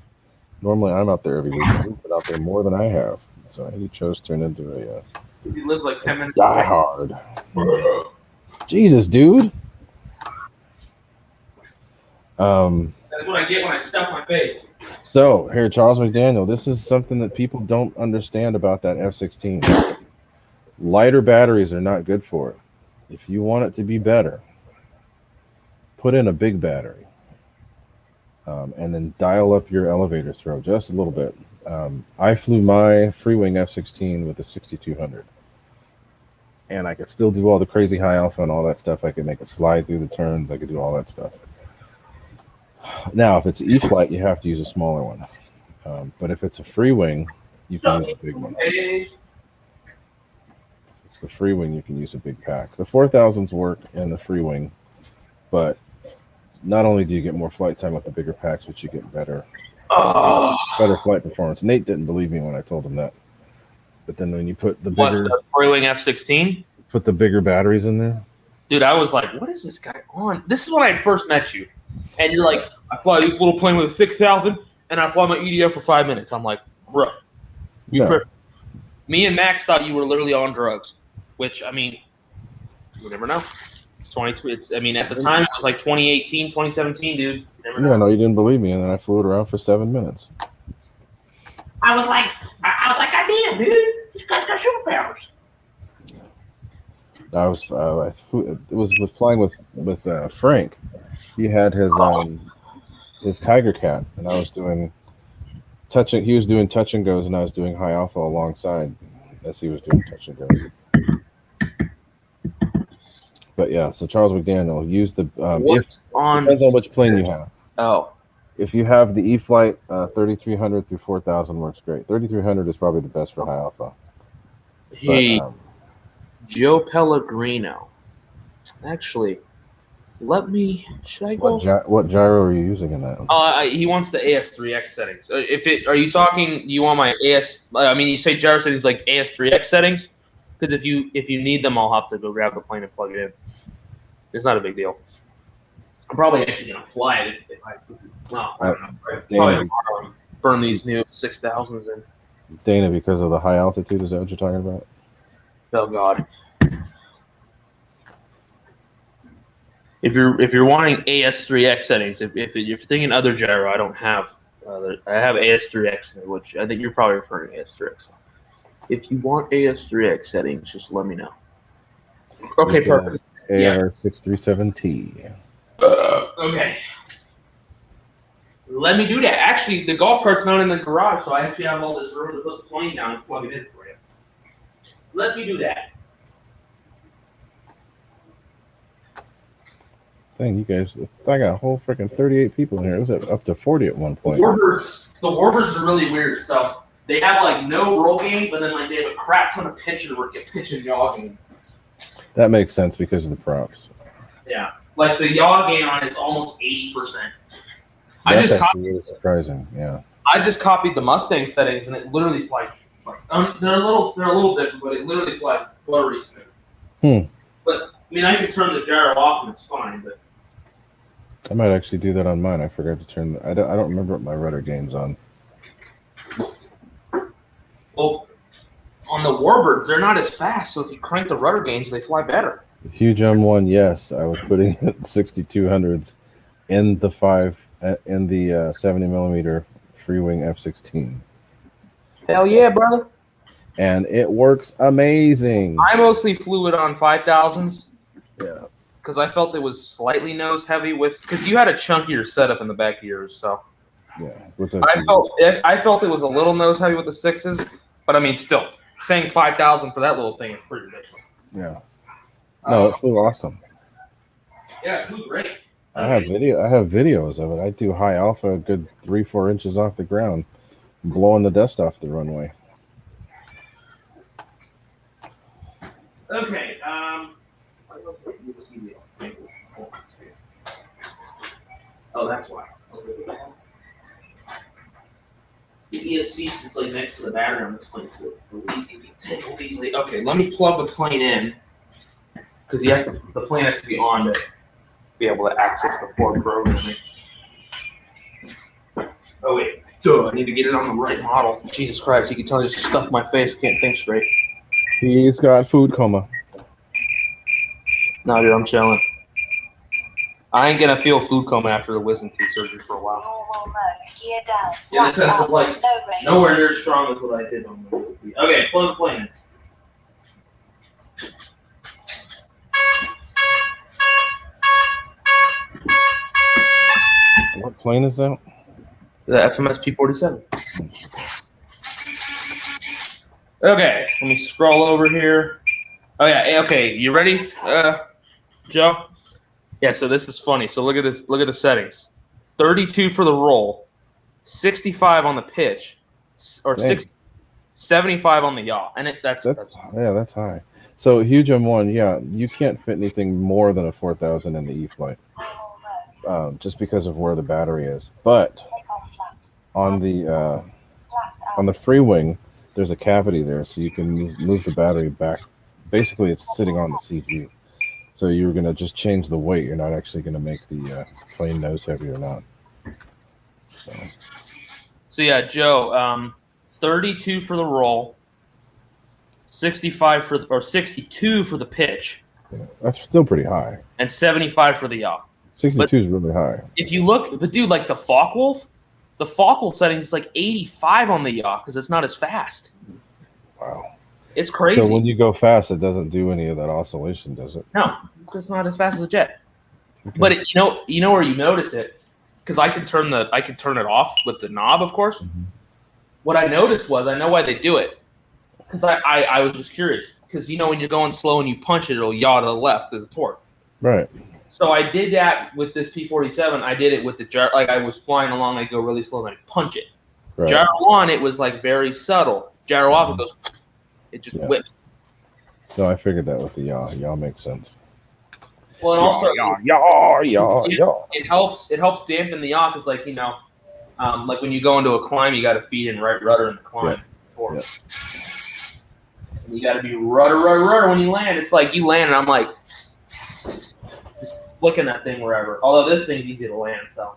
Normally, I'm out there every weekend. He's been out there more than I have. So Andy Cho's turned into a He lives like 10 minutes die away. hard. Jesus, dude. That's what I get when I stuff my face. So here, Charles McDaniel, this is something that people don't understand about that F-16. Lighter batteries are not good for it. If you want it to be better, put in a big battery, and then dial up your elevator throw just a little bit. I flew my Free Wing F-16 with a 6200, and I could still do all the crazy high alpha and all that stuff. I could make it slide through the turns. I could do all that stuff. Now, if it's E-flight, you have to use a smaller one. But if it's a Free Wing, you can use a big one. It's the Free Wing, you can use a big pack. The 4000s work in the Free Wing, but not only do you get more flight time with the bigger packs, but you get better flight performance. Nate didn't believe me when I told him that. But then when you put the bigger Free Wing F-16? Put the bigger batteries in there. Dude, I was like, what is this guy on? This is when I first met you. And you're like, I fly this little plane with a 6000 and I fly my EDF for 5 minutes. I'm like, bro, me and Max thought you were literally on drugs, which, I mean, you never know. It's 22. I mean, at the time, it was like 2018, 2017, dude. You never know. Yeah, no, you didn't believe me, and then I flew it around for 7 minutes. I was like, I did, dude. This guy's got superpowers. I was, it was with flying with Frank. He had his Tiger Cat, and I was doing touching. He was doing touch and goes, and I was doing high alpha alongside as he was doing touch and goes. But yeah, so Charles McDaniel used the depends on which plane you have. Oh, if you have the E-Flight, 3300 through 4000 works great. 3300 is probably the best for high alpha. Hey, But, Joe Pellegrino. Actually, should I go? what gyro are you using in that? He wants the AS3X settings. Are you talking? You want my AS? I mean, you say gyro settings like AS3X settings, because if you need them, I'll have to go grab the plane and plug it in. It's not a big deal. I'm probably actually gonna fly it if I. Well, I don't know. Probably tomorrow burn these new 6000s in. Dana, because of the high altitude, is that what you're talking about? Oh God. If you're wanting AS3X settings, if you're thinking other gyro, I don't have. I have AS3X, which I think you're probably referring to AS3X. If you want AS3X settings, just let me know. Okay, perfect. AR637T. Okay. Let me do that. Actually, the golf cart's not in the garage, so I actually have all this room to put the plane down and plug it in for you. Let me do that. Dang, you guys, I got a whole freaking 38 people in here. It was up to 40 at one point. The Warbirds are really weird. So they have like no roll game, but then like they have a crap ton of pitch and yaw game. That makes sense because of the props. Yeah, like the yaw game on it's almost 80%. That's actually really surprising. Yeah. I just copied the Mustang settings, and it literally flies. They're a little different, but it literally flies buttery smooth. But I mean, I can turn the gyro off and it's fine. But I might actually do that on mine. I forgot to turn. I don't remember what my rudder gain's on. Well, on the Warbirds, they're not as fast, so if you crank the rudder gains, they fly better. Huge M1, yes. I was putting 6200s in the 70 millimeter free wing F16. Hell yeah, brother! And it works amazing. I mostly flew it on 5000s. Yeah. Because I felt it was slightly nose heavy because you had a chunkier setup in the back of yours, so. Yeah. I felt it was a little nose heavy with the 6s, but I mean, still saying 5,000 for that little thing is pretty ridiculous. Yeah. No, it flew awesome. Yeah, it flew great. I have videos of it. I do high alpha, a good 3-4 inches off the ground, blowing the dust off the runway. Okay. Oh, that's why. The ESC sits like next to the battery on this plane too. Okay, let me plug the plane in because the plane has to be on to be able to access the Ford programming. Oh wait, duh! I need to get it on the right model. Jesus Christ! You can tell I just stuffed my face. Can't think straight. He's got food coma. No, dude, I'm chilling. I ain't gonna feel food coma after the wisdom teeth surgery for a while. Normal mode, gear down. Yeah, in the sense of like nowhere near as strong as what I did on the movie. Okay, plug the plane in. What plane is that? The FMS P-47. Okay, let me scroll over here. Oh yeah, okay, you ready, Joe? Yeah, so this is funny. So look at this. Look at the settings. 32 for the roll, 65 on the pitch, or 75 on the yaw, and that's high. So huge M1, yeah, you can't fit anything more than a 4000 in the E-Flight, just because of where the battery is. But on the free wing, there's a cavity there, so you can move the battery back. Basically, it's sitting on the CG. So you're going to just change the weight. You're not actually going to make the plane nose heavy or not. So yeah, Joe, 32 for the roll, 65 or 62 for the pitch. Yeah, that's still pretty high. And 75 for the yaw. 62 is really high. If you look, but dude, like the Focke-Wulf settings is like 85 on the yaw because it's not as fast. Wow. It's crazy. So when you go fast, it doesn't do any of that oscillation, does it? No, it's not as fast as a jet. Okay. But you know where you notice it, because I can turn it off with the knob, of course. Mm-hmm. What I noticed was, I know why they do it, because I was just curious, because when you're going slow and you punch it, it'll yaw to the left as a torque. Right. So I did that with this P-47. I did it with the gyro. Like I was flying along, I go really slow, and I punch it. Right. Gyro on, it was like very subtle. Gyro off, it goes. It just whips. No, I figured that with the yaw. Yaw makes sense. Well, and also yaw. it helps dampen the yaw because, like, you know, like when you go into a climb, you got to feed in right rudder in the climb. Yeah. And you got to be rudder when you land. It's like you land, and I'm like just flicking that thing wherever. Although this thing's easy to land, so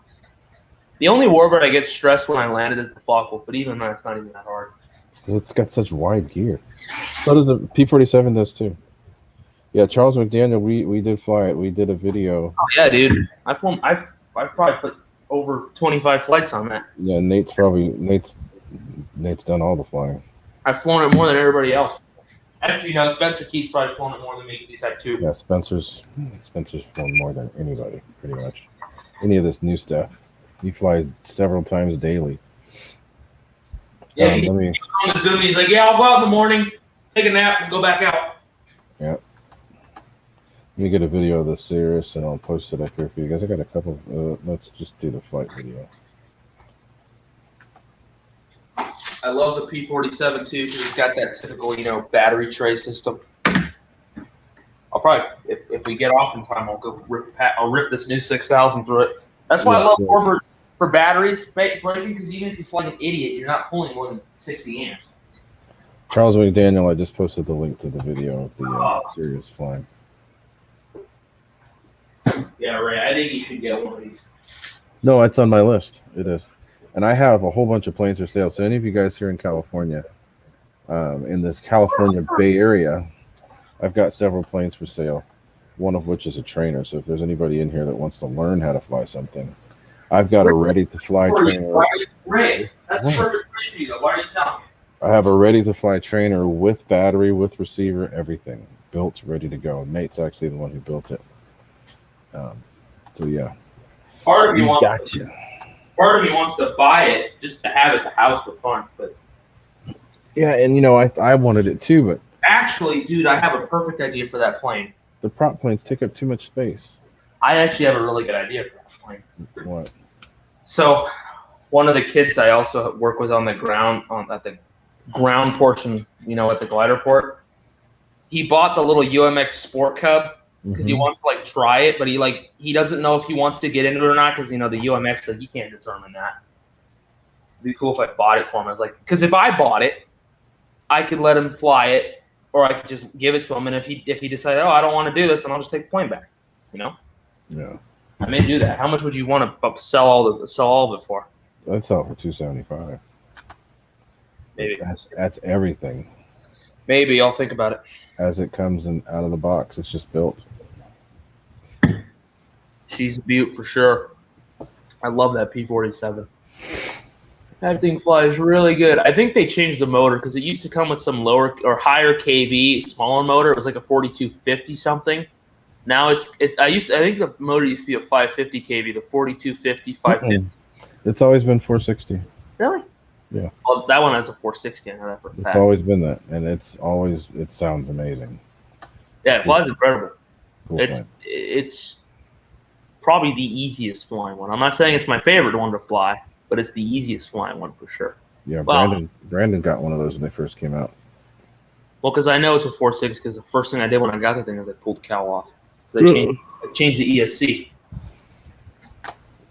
the only warbird I get stressed when I landed is the Focke-Wulf, but even then, it's not even that hard. Well, it's got such wide gear. So does the P-47 does too. Yeah, Charles McDaniel, we did fly it. We did a video. Oh yeah, dude. I've probably put over 25 flights on that. Yeah, Nate's done all the flying. I've flown it more than everybody else. Actually, no, Spencer Keith's probably flown it more than me. He's had 2. Yeah, Spencer's flown more than anybody, pretty much. Any of this new stuff. He flies several times daily. Yeah, on the Zoom, he's like, yeah, I'll go out in the morning, take a nap, and go back out. Yeah. Let me get a video of the Cirrus, and I'll post it up here for you guys. I got a couple. Let's just do the flight video. I love the P-47 too because it's got that typical, you know, battery tray system. I'll probably, if we get off in time, I'll rip this new 6000 through it. That's why I love warbirds for batteries, because even if you fly an idiot, you're not pulling more than 60 amps. Charles McDaniel, I just posted the link to the video of the Cirrus flying. Yeah, right. I think you should get one of these. No, it's on my list. It is. And I have a whole bunch of planes for sale. So any of you guys here in California, in this California Bay Area, I've got several planes for sale, one of which is a trainer. So if there's anybody in here that wants to learn how to fly something, I've got a ready-to-fly trainer. Ray, that's perfect for you. Why are you telling me? I have a ready-to-fly trainer with battery, with receiver, everything built, ready to go. Nate's actually the one who built it. So yeah. Part of me wants to buy it just to have it at the house for fun, but yeah, and you know I wanted it too, but actually, dude, I have a perfect idea for that plane. The prop planes take up too much space. I actually have a really good idea for that plane. What? So, one of the kids I also work with on the ground at the ground portion, you know, at the glider port, he bought the little UMX Sport Cub. Because he wants to like try it, but he doesn't know if he wants to get into it or not. Because you know the UMX, like you can't determine that. It'd be cool if I bought it for him. I was like, because if I bought it, I could let him fly it, or I could just give it to him. And if he decided, oh, I don't want to do this, then I'll just take the plane back. You know? Yeah. I may do that. How much would you want to sell all of it for? I'd sell it for $275. Maybe that's everything. Maybe I'll think about it. As it comes in out of the box, it's just built. She's a beaut for sure. I love that P-47. That thing flies really good. I think they changed the motor because it used to come with some lower or higher kV, smaller motor. It was like a 4250 something. Now I think the motor used to be a 550 kV, the 4250, 550. It's always been 460. Really? Yeah. Well, that one has a 460. I know that for a fact. It's always been that, and it sounds amazing. Yeah, it flies incredible. Cool It's probably the easiest flying one. I'm not saying it's my favorite one to fly, but it's the easiest flying one for sure. Yeah, Brandon got one of those when they first came out. Well, because I know it's a 4.6 because the first thing I did when I got the thing was I pulled the cowl off. I changed the ESC.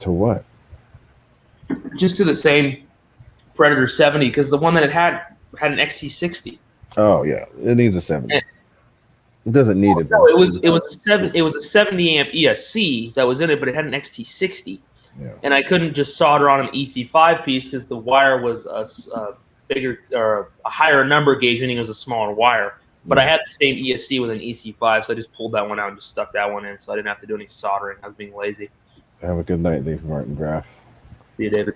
To what? Just to the same Predator 70 because the one that it had an XT60. Oh yeah, it needs a 70. It doesn't need it. No, it was a 70 amp ESC that was in it, but it had an XT60. Yeah. And I couldn't just solder on an EC5 piece because the wire was a bigger or a higher number gauge, meaning it was a smaller wire. But I had the same ESC with an EC5, so I just pulled that one out and just stuck that one in, so I didn't have to do any soldering. I was being lazy. Have a good night, Dave Martin Graff. See you, David.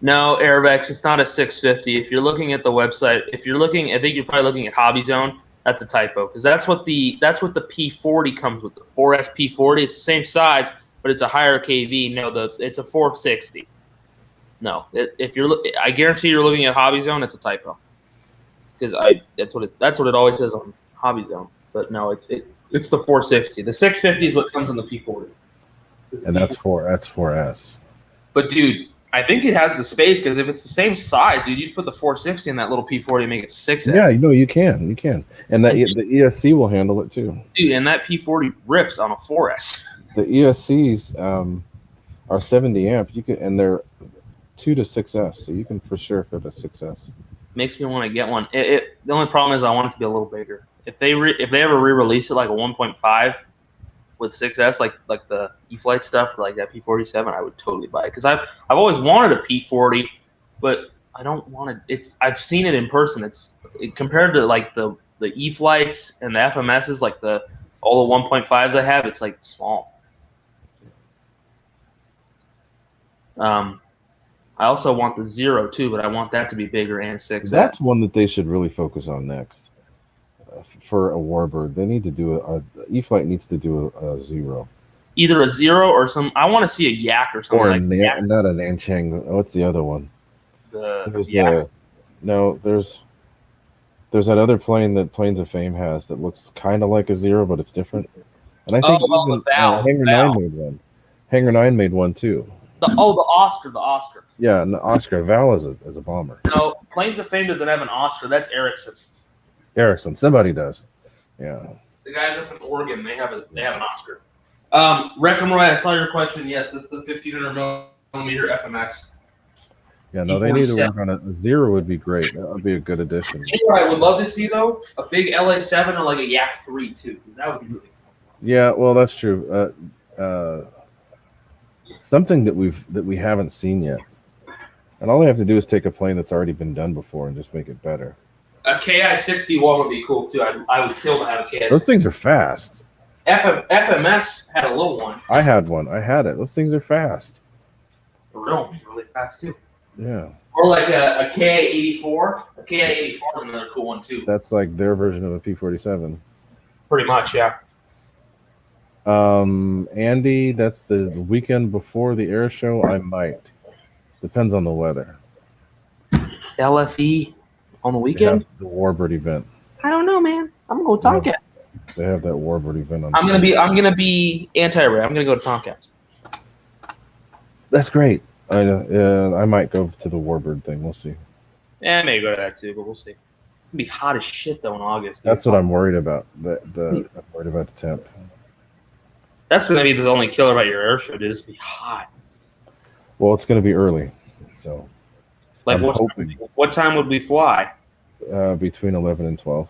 No, Airvex, it's not a 650. If you're looking at the website, I think you're probably looking at Hobby Zone. That's a typo because that's what the P40 comes with. The 4S P40. It's the same size, but it's a higher KV. No, it's a 460. No, I guarantee you're looking at Hobby Zone. It's a typo because that's what it always says on Hobby Zone. But no, it's It's the 460. The 650 is what comes in the P40. And that's 4S. But dude, I think it has the space because if it's the same size, dude, you just put the 460 in that little P40 and make it 6S. Yeah, you can. And that the ESC will handle it too. Dude, and that P40 rips on a 4S. The ESCs are 70 amp. And they're 2 to 6S, so you can for sure fit a 6S. Makes me want to get one. The only problem is I want it to be a little bigger. If they ever re-release it like a 1.5 with 6S, like the E-Flight stuff, like that P47, I would totally buy it because I've always wanted a P40, but I don't want it. I've seen it in person. Compared to like the E-Flights and the FMSs, like all the 1.5s I have, it's like small. I also want the 0 too, but I want that to be bigger and 6S. That's one that they should really focus on next. For a Warbird, they need to do E-Flight needs to do a 0. Either a 0 or some. I want to see a Yak or something. Or like that. Not an Nanchang. What's the other one? There's that other plane that Planes of Fame has that looks kind of like a 0, but it's different. And I think the Val. Hangar 9 made one. Hangar 9 made one too. The Oscar. Yeah, and the Oscar. Val is a bomber. No, Planes of Fame doesn't have an Oscar. That's Ericsson. Somebody does. Yeah. The guys up in Oregon, they have an Oscar. Reckham Roy, I saw your question. Yes, that's the 1500 millimeter FMS. Yeah, no, they need to work on it. A 0 would be great. That would be a good addition. You know what I would love to see though? A big LA7 or like a Yak 3 too. That would be really cool. Yeah, well, that's true. Something that we haven't seen yet, and all they have to do is take a plane that's already been done before and just make it better. A KI-61 would be cool too. I would kill to have a KI-61. Those things are fast. FMS had a little one. I had one. I had it. Those things are fast. The real one's really fast too. Yeah. Or like a KI-84. A KI-84 is another cool one too. That's like their version of a P-47. Pretty much, yeah. Andy, that's the weekend before the air show. I might. Depends on the weather. LFE on the weekend? The Warbird event. I don't know, man. I'm gonna go Tomcat. They have that Warbird event on. I'm gonna be anti-ray. I'm gonna go to Tomcats. That's great. I might go to the Warbird thing. We'll see. Yeah, maybe go to that too, but we'll see. It's gonna be hot as shit though in August. That's what I'm worried about. I'm worried about the temp. That's gonna be the only killer about your air show, dude. It's gonna be hot. Well, it's gonna be early, so. Like what time would we fly? Between 11 and 12.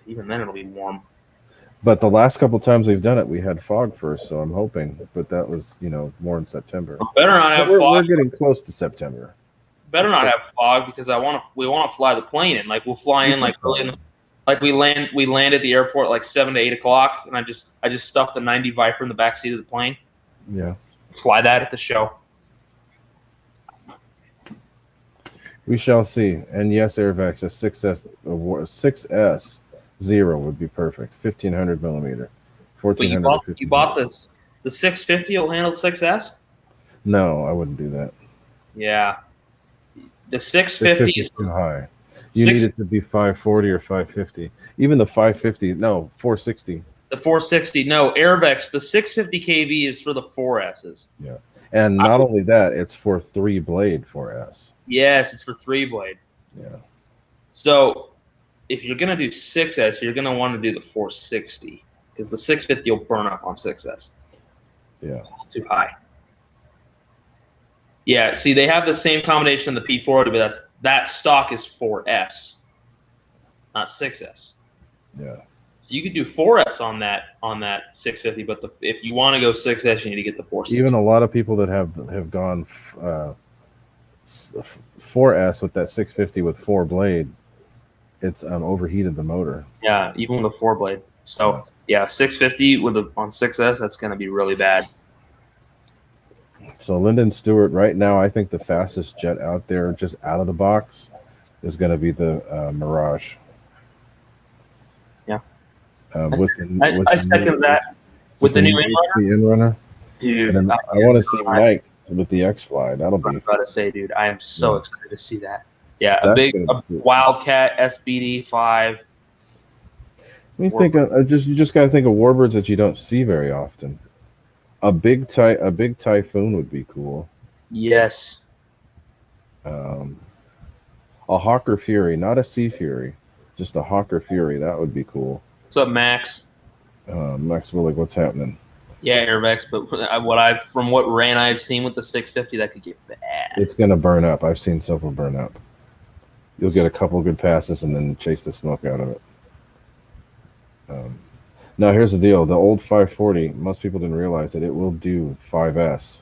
Even then, it'll be warm. But the last couple times we've done it, we had fog first, so I'm hoping. But that was, more in September. Better not have fog. We're getting close to September. Better not have fog because we want to fly the plane in. Like we'll fly in like early like we land at the airport like 7 to 8 o'clock, and I just stuff the 90 Viper in the back seat of the plane. Yeah. Fly that at the show. We shall see. And yes, Airvax, a 6S 0 would be perfect. 1500 millimeter. 1400. You bought this. The 650 will handle 6S? No, I wouldn't do that. Yeah. The 650 is too high. You need it to be 540 or 550. Even the 550, no, 460. The 460, no, Airvex, the 650 kV is for the 4Ss. Yeah. And not only that, it's for 3-blade 4S. Yes, it's for 3-blade. Yeah. So if you're going to do 6S, you're going to want to do the 460 because the 650 will burn up on 6S. Yeah. It's too high. Yeah, see, they have the same combination in the P40, but that stock is 4S, not 6S. Yeah. So you could do 4S on that 650, but if you want to go 6S, you need to get the 460. Even a lot of people that have gone 4S with that 650 with 4-blade, it's overheated the motor. Yeah, even with a 4-blade. So yeah, 650 on 6S, that's going to be really bad. So Lyndon Stewart, right now, I think the fastest jet out there, just out of the box, is going to be the Mirage. Yeah. I second that. With the new Inrunner? Dude. And I want to see Mike with the X-Fly. That'll be. I'm about to say, dude, I am so excited to see that. Yeah, a Wildcat SBD 5. I mean, you just got to think of warbirds that you don't see very often. A big typhoon would be cool. Yes. A Hawker Fury, not a Sea Fury, just a Hawker Fury. That would be cool. What's up, Max? Max Willig, what's happening? Yeah, Airvex, but from what Ray and I have seen with the 650, that could get bad. It's gonna burn up. I've seen several burn up. You'll get a couple good passes and then chase the smoke out of it. Now here's the deal: the old 540. Most people didn't realize that it will do 5S,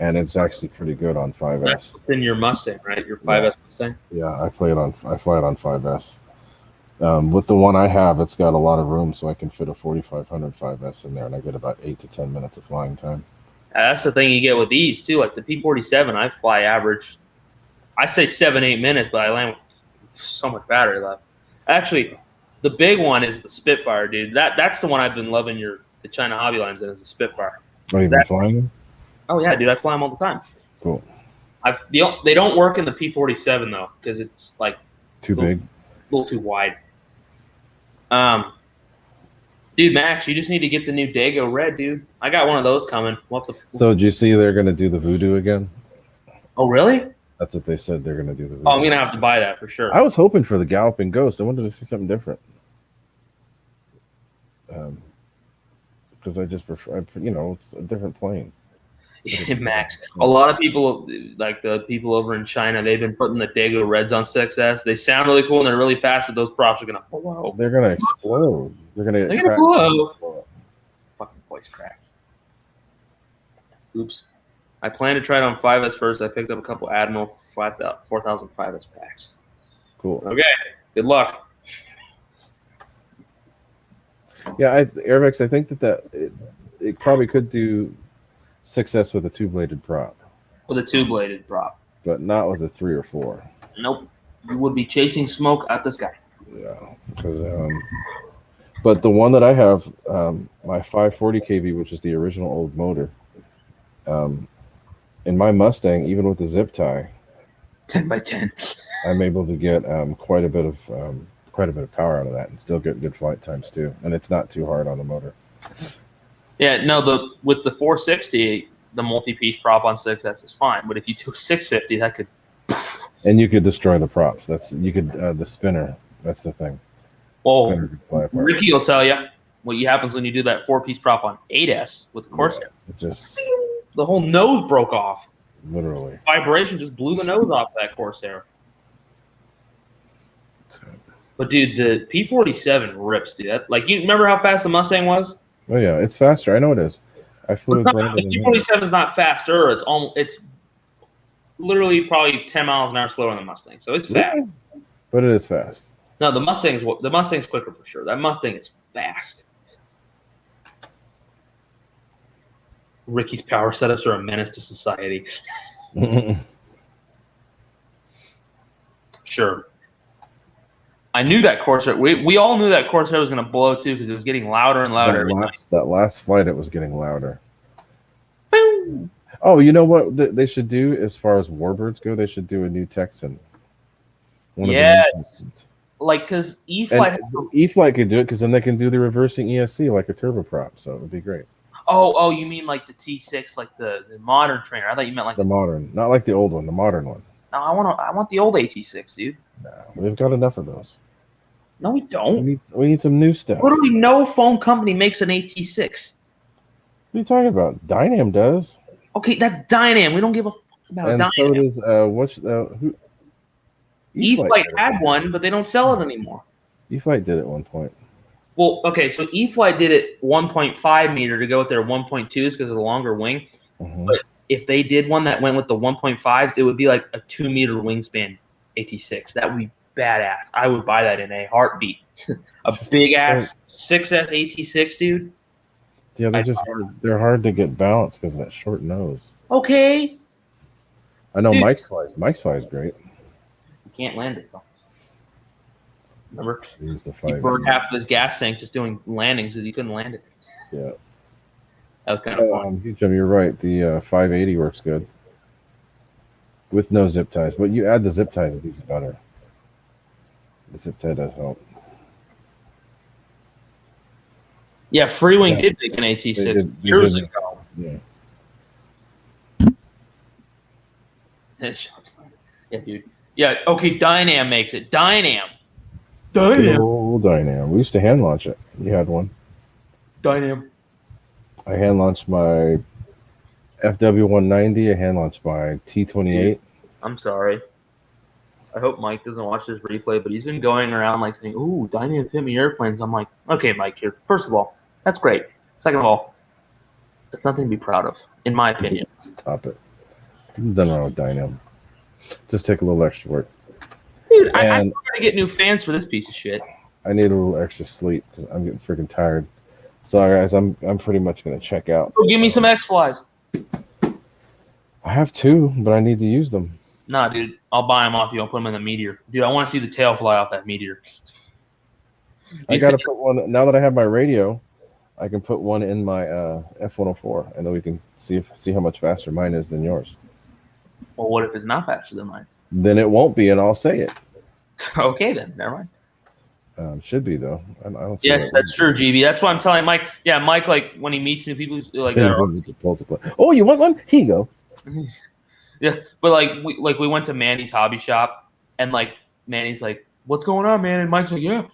and it's actually pretty good on 5S. That's in your Mustang, right? Your 5S Mustang. Yeah, I fly it on 5S. With the one I have, it's got a lot of room, so I can fit a 4500 5S in there, and I get about 8 to 10 minutes of flying time. That's the thing you get with these too. Like the P47, I fly average. I say 7-8 minutes, but I land with so much battery left. Actually, the big one is the Spitfire, dude. That's the one I've been loving the China Hobby Lines in, is the Spitfire. Oh, you've been flying them? Oh yeah, dude, I fly them all the time. Cool. They don't work in the P47 though, because it's like too big, a little too wide. Dude, Max, you just need to get the new Dago Red, dude. I got one of those coming. So did you see they're going to do the Voodoo again? Oh, really? That's what they said they're going to do. The Voodoo. Oh, I'm going to have to buy that for sure. I was hoping for the Galloping Ghost. I wanted to see something different. Because I just prefer, it's a different plane. Max, a lot of people, like the people over in China, they've been putting the Dago Reds on 6S. They sound really cool and they're really fast, but those props are going to blow. They're going to explode. They're going to blow. Fucking voice crack. Oops. I plan to try it on 5S first. I picked up a couple Admiral 4000 5S packs. Cool. Okay. Good luck. Yeah, Airvex, I think that it probably could do 6S with a 2-bladed prop. With a 2-bladed prop. But not with a 3 or 4. Nope. You would be chasing smoke out the sky. Yeah. Because, but the one that I have, my 540 kV, which is the original old motor, in my Mustang, even with the zip tie, 10x10, I'm able to get quite a bit of power out of that and still get good flight times too. And it's not too hard on the motor. Yeah, no, with the 460, the multi-piece prop on 6S is fine. But if you do 650, that could. And you could destroy the props. The spinner. That's the thing. Well, Ricky will tell you what happens when you do that 4-piece prop on 8S with the Corsair. Yeah, the whole nose broke off. Literally. Vibration just blew the nose off that Corsair. But dude, the P47 rips, dude. You remember how fast the Mustang was? Oh yeah, it's faster. I know it is. I flew the P47 is not faster. It's literally probably 10 miles an hour slower than the Mustang, so it's fast. Really? But it is fast. No, the Mustang's quicker for sure. That Mustang is fast. Ricky's power setups are a menace to society. Sure. I knew that Corsair. We all knew that Corsair was going to blow too because it was getting louder and louder. That last flight, it was getting louder. Boom. Oh, you know what they should do as far as warbirds go? They should do a new Texan. Yes. Because E-Flight could do it because then they can do the reversing ESC like a turboprop. So it would be great. Oh, you mean like the T6, like the modern trainer? I thought you meant like the modern, not like the old one, the modern one. No, I want the old AT6, dude. No, we've got enough of those. No, we don't. We need some new stuff. Literally, no phone company makes an AT6. What are you talking about? Dynam does. Okay, that's Dynam. We don't give a fuck about and Dynam. So does E-Flight had one, but they don't sell it anymore. E-Flight did at one point. Well, okay, so E-Flight did it 1.5 meter to go with their 1.2s because of the longer wing. Mm-hmm. But if they did one that went with the 1.5s, it would be like a 2-meter wingspan AT6. That would be badass. I would buy that in a heartbeat. A big ass 6S AT6, dude. Yeah, they're hard to get balanced because of that short nose. Okay. I know, dude. Mike's flies great. You can't land it though. Remember, he burned half of his gas tank just doing landings because he couldn't land it. Yeah, that was kind of fun. Jim, you're right. The 580 works good with no zip ties, but you add the zip ties, it's even better. The zip tie does help. Yeah, Freewing Yeah. did make an AT6 They years did. ago. Yeah. Yeah, dude. Yeah, okay, Dynam makes it. Dynam. Good old Dynam. We used to hand launch it. You had one. Dynam. I hand launched my FW190. I hand launched my T28. I'm sorry. I hope Mike doesn't watch this replay, but he's been going around like saying, "Ooh, Dynam fit me airplanes." I'm like, okay, Mike. Here, first of all, that's great. Second of all, that's nothing to be proud of, in my opinion. Stop it. Nothing wrong with Dynam. Just take a little extra work. Dude, I And still gotta get new fans for this piece of shit. I need a little extra sleep because I'm getting freaking tired. So, guys, I'm pretty much gonna check out. Go give me some X-Flies. I have two, but I need to use them. Nah, dude, I'll buy them off you. I'll put them in the Meteor. Dude, I want to see the tail fly off that Meteor. I gotta put one now that I have my radio. I can put one in my F104, and then we can see how much faster mine is than yours. Well, what if it's not faster than mine? Then it won't be, and I'll say it. Okay, then. Never mind. Should be though. I don't see Yes, that's true, GB. That's why I'm telling Mike. Yeah, Mike, like when he meets new people, like that. Oh, you want one? Here you go. Yeah, but like we went to Manny's hobby shop, and like Manny's like, "What's going on, man?" And Mike's like, "Yeah,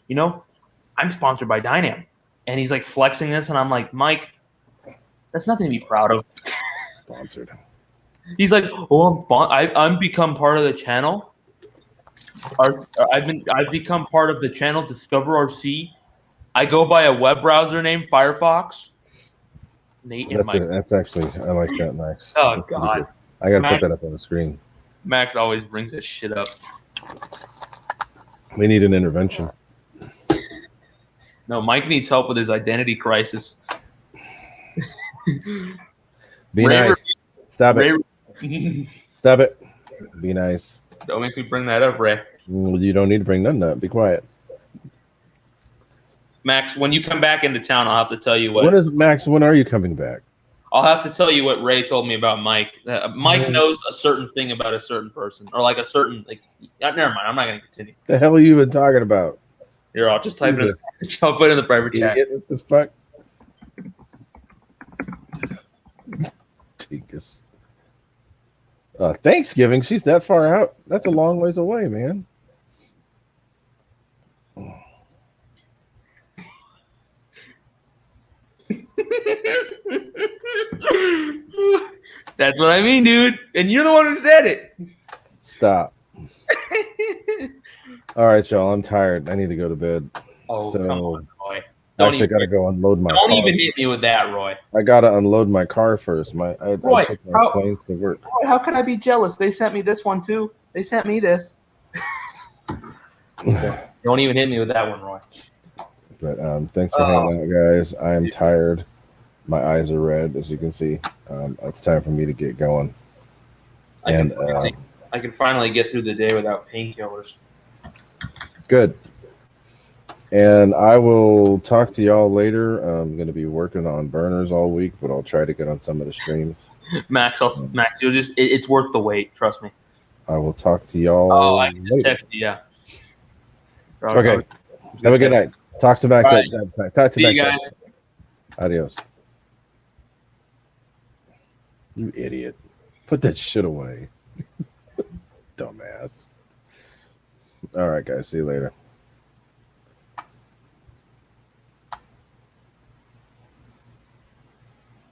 I'm sponsored by Dynam," and he's like flexing this, and I'm like, "Mike, that's nothing to be proud of." Sponsored. He's like, "Oh, I'm become part of the channel. I've become part of the channel Discover RC. I go by a web browser named Firefox." Nate and Mike. That's actually I like that. Nice. Oh That's God. good. I gotta Max- put that up on the screen. Max always brings this shit up. We need an intervention. No, Mike needs help with his identity crisis. Be Ray- nice. Stop it. Ray, Stop it. Be nice. don't make me bring that up, Ray. You don't need to bring none up. Be quiet. Max, when you come back into town, I'll have to tell you what. What is Max? When are you coming back? I'll have to tell you what Ray told me about Mike. Mike knows a certain thing about a certain person, or like a certain like. Never mind. I'm not going to continue. The hell are you even talking about? Here, I'll just type Jesus. it. I'll put it in the private chat. Idiot, what the fuck? Tinkus. Thanksgiving. She's that far out. That's a long ways away, man. That's what I mean, dude. And you're the one who said it. Stop. All right, y'all. I'm tired. I need to go to bed. Oh, So, come on, Roy. Actually, I gotta go unload my Don't car. even hit me with that, Roy. I gotta unload my car first. I Roy, took my planes to work. Roy, how can I be jealous? They sent me this one too. They sent me this. Don't even hit me with that one, Roy. But thanks for hanging out, guys. I am tired. My eyes are red, as you can see. It's time for me to get going. I can finally get through the day without painkillers. Good. And I will talk to y'all later. I'm going to be working on burners all week, but I'll try to get on some of the streams. Max, you'll it's worth the wait. Trust me. I will talk to y'all Oh, I can just later. text you. Yeah. Okay. Have a good night. Talk to back. Right. Talk to See back. you guys. Adios. You idiot. Put that shit away. Dumbass. All right, guys. See you later.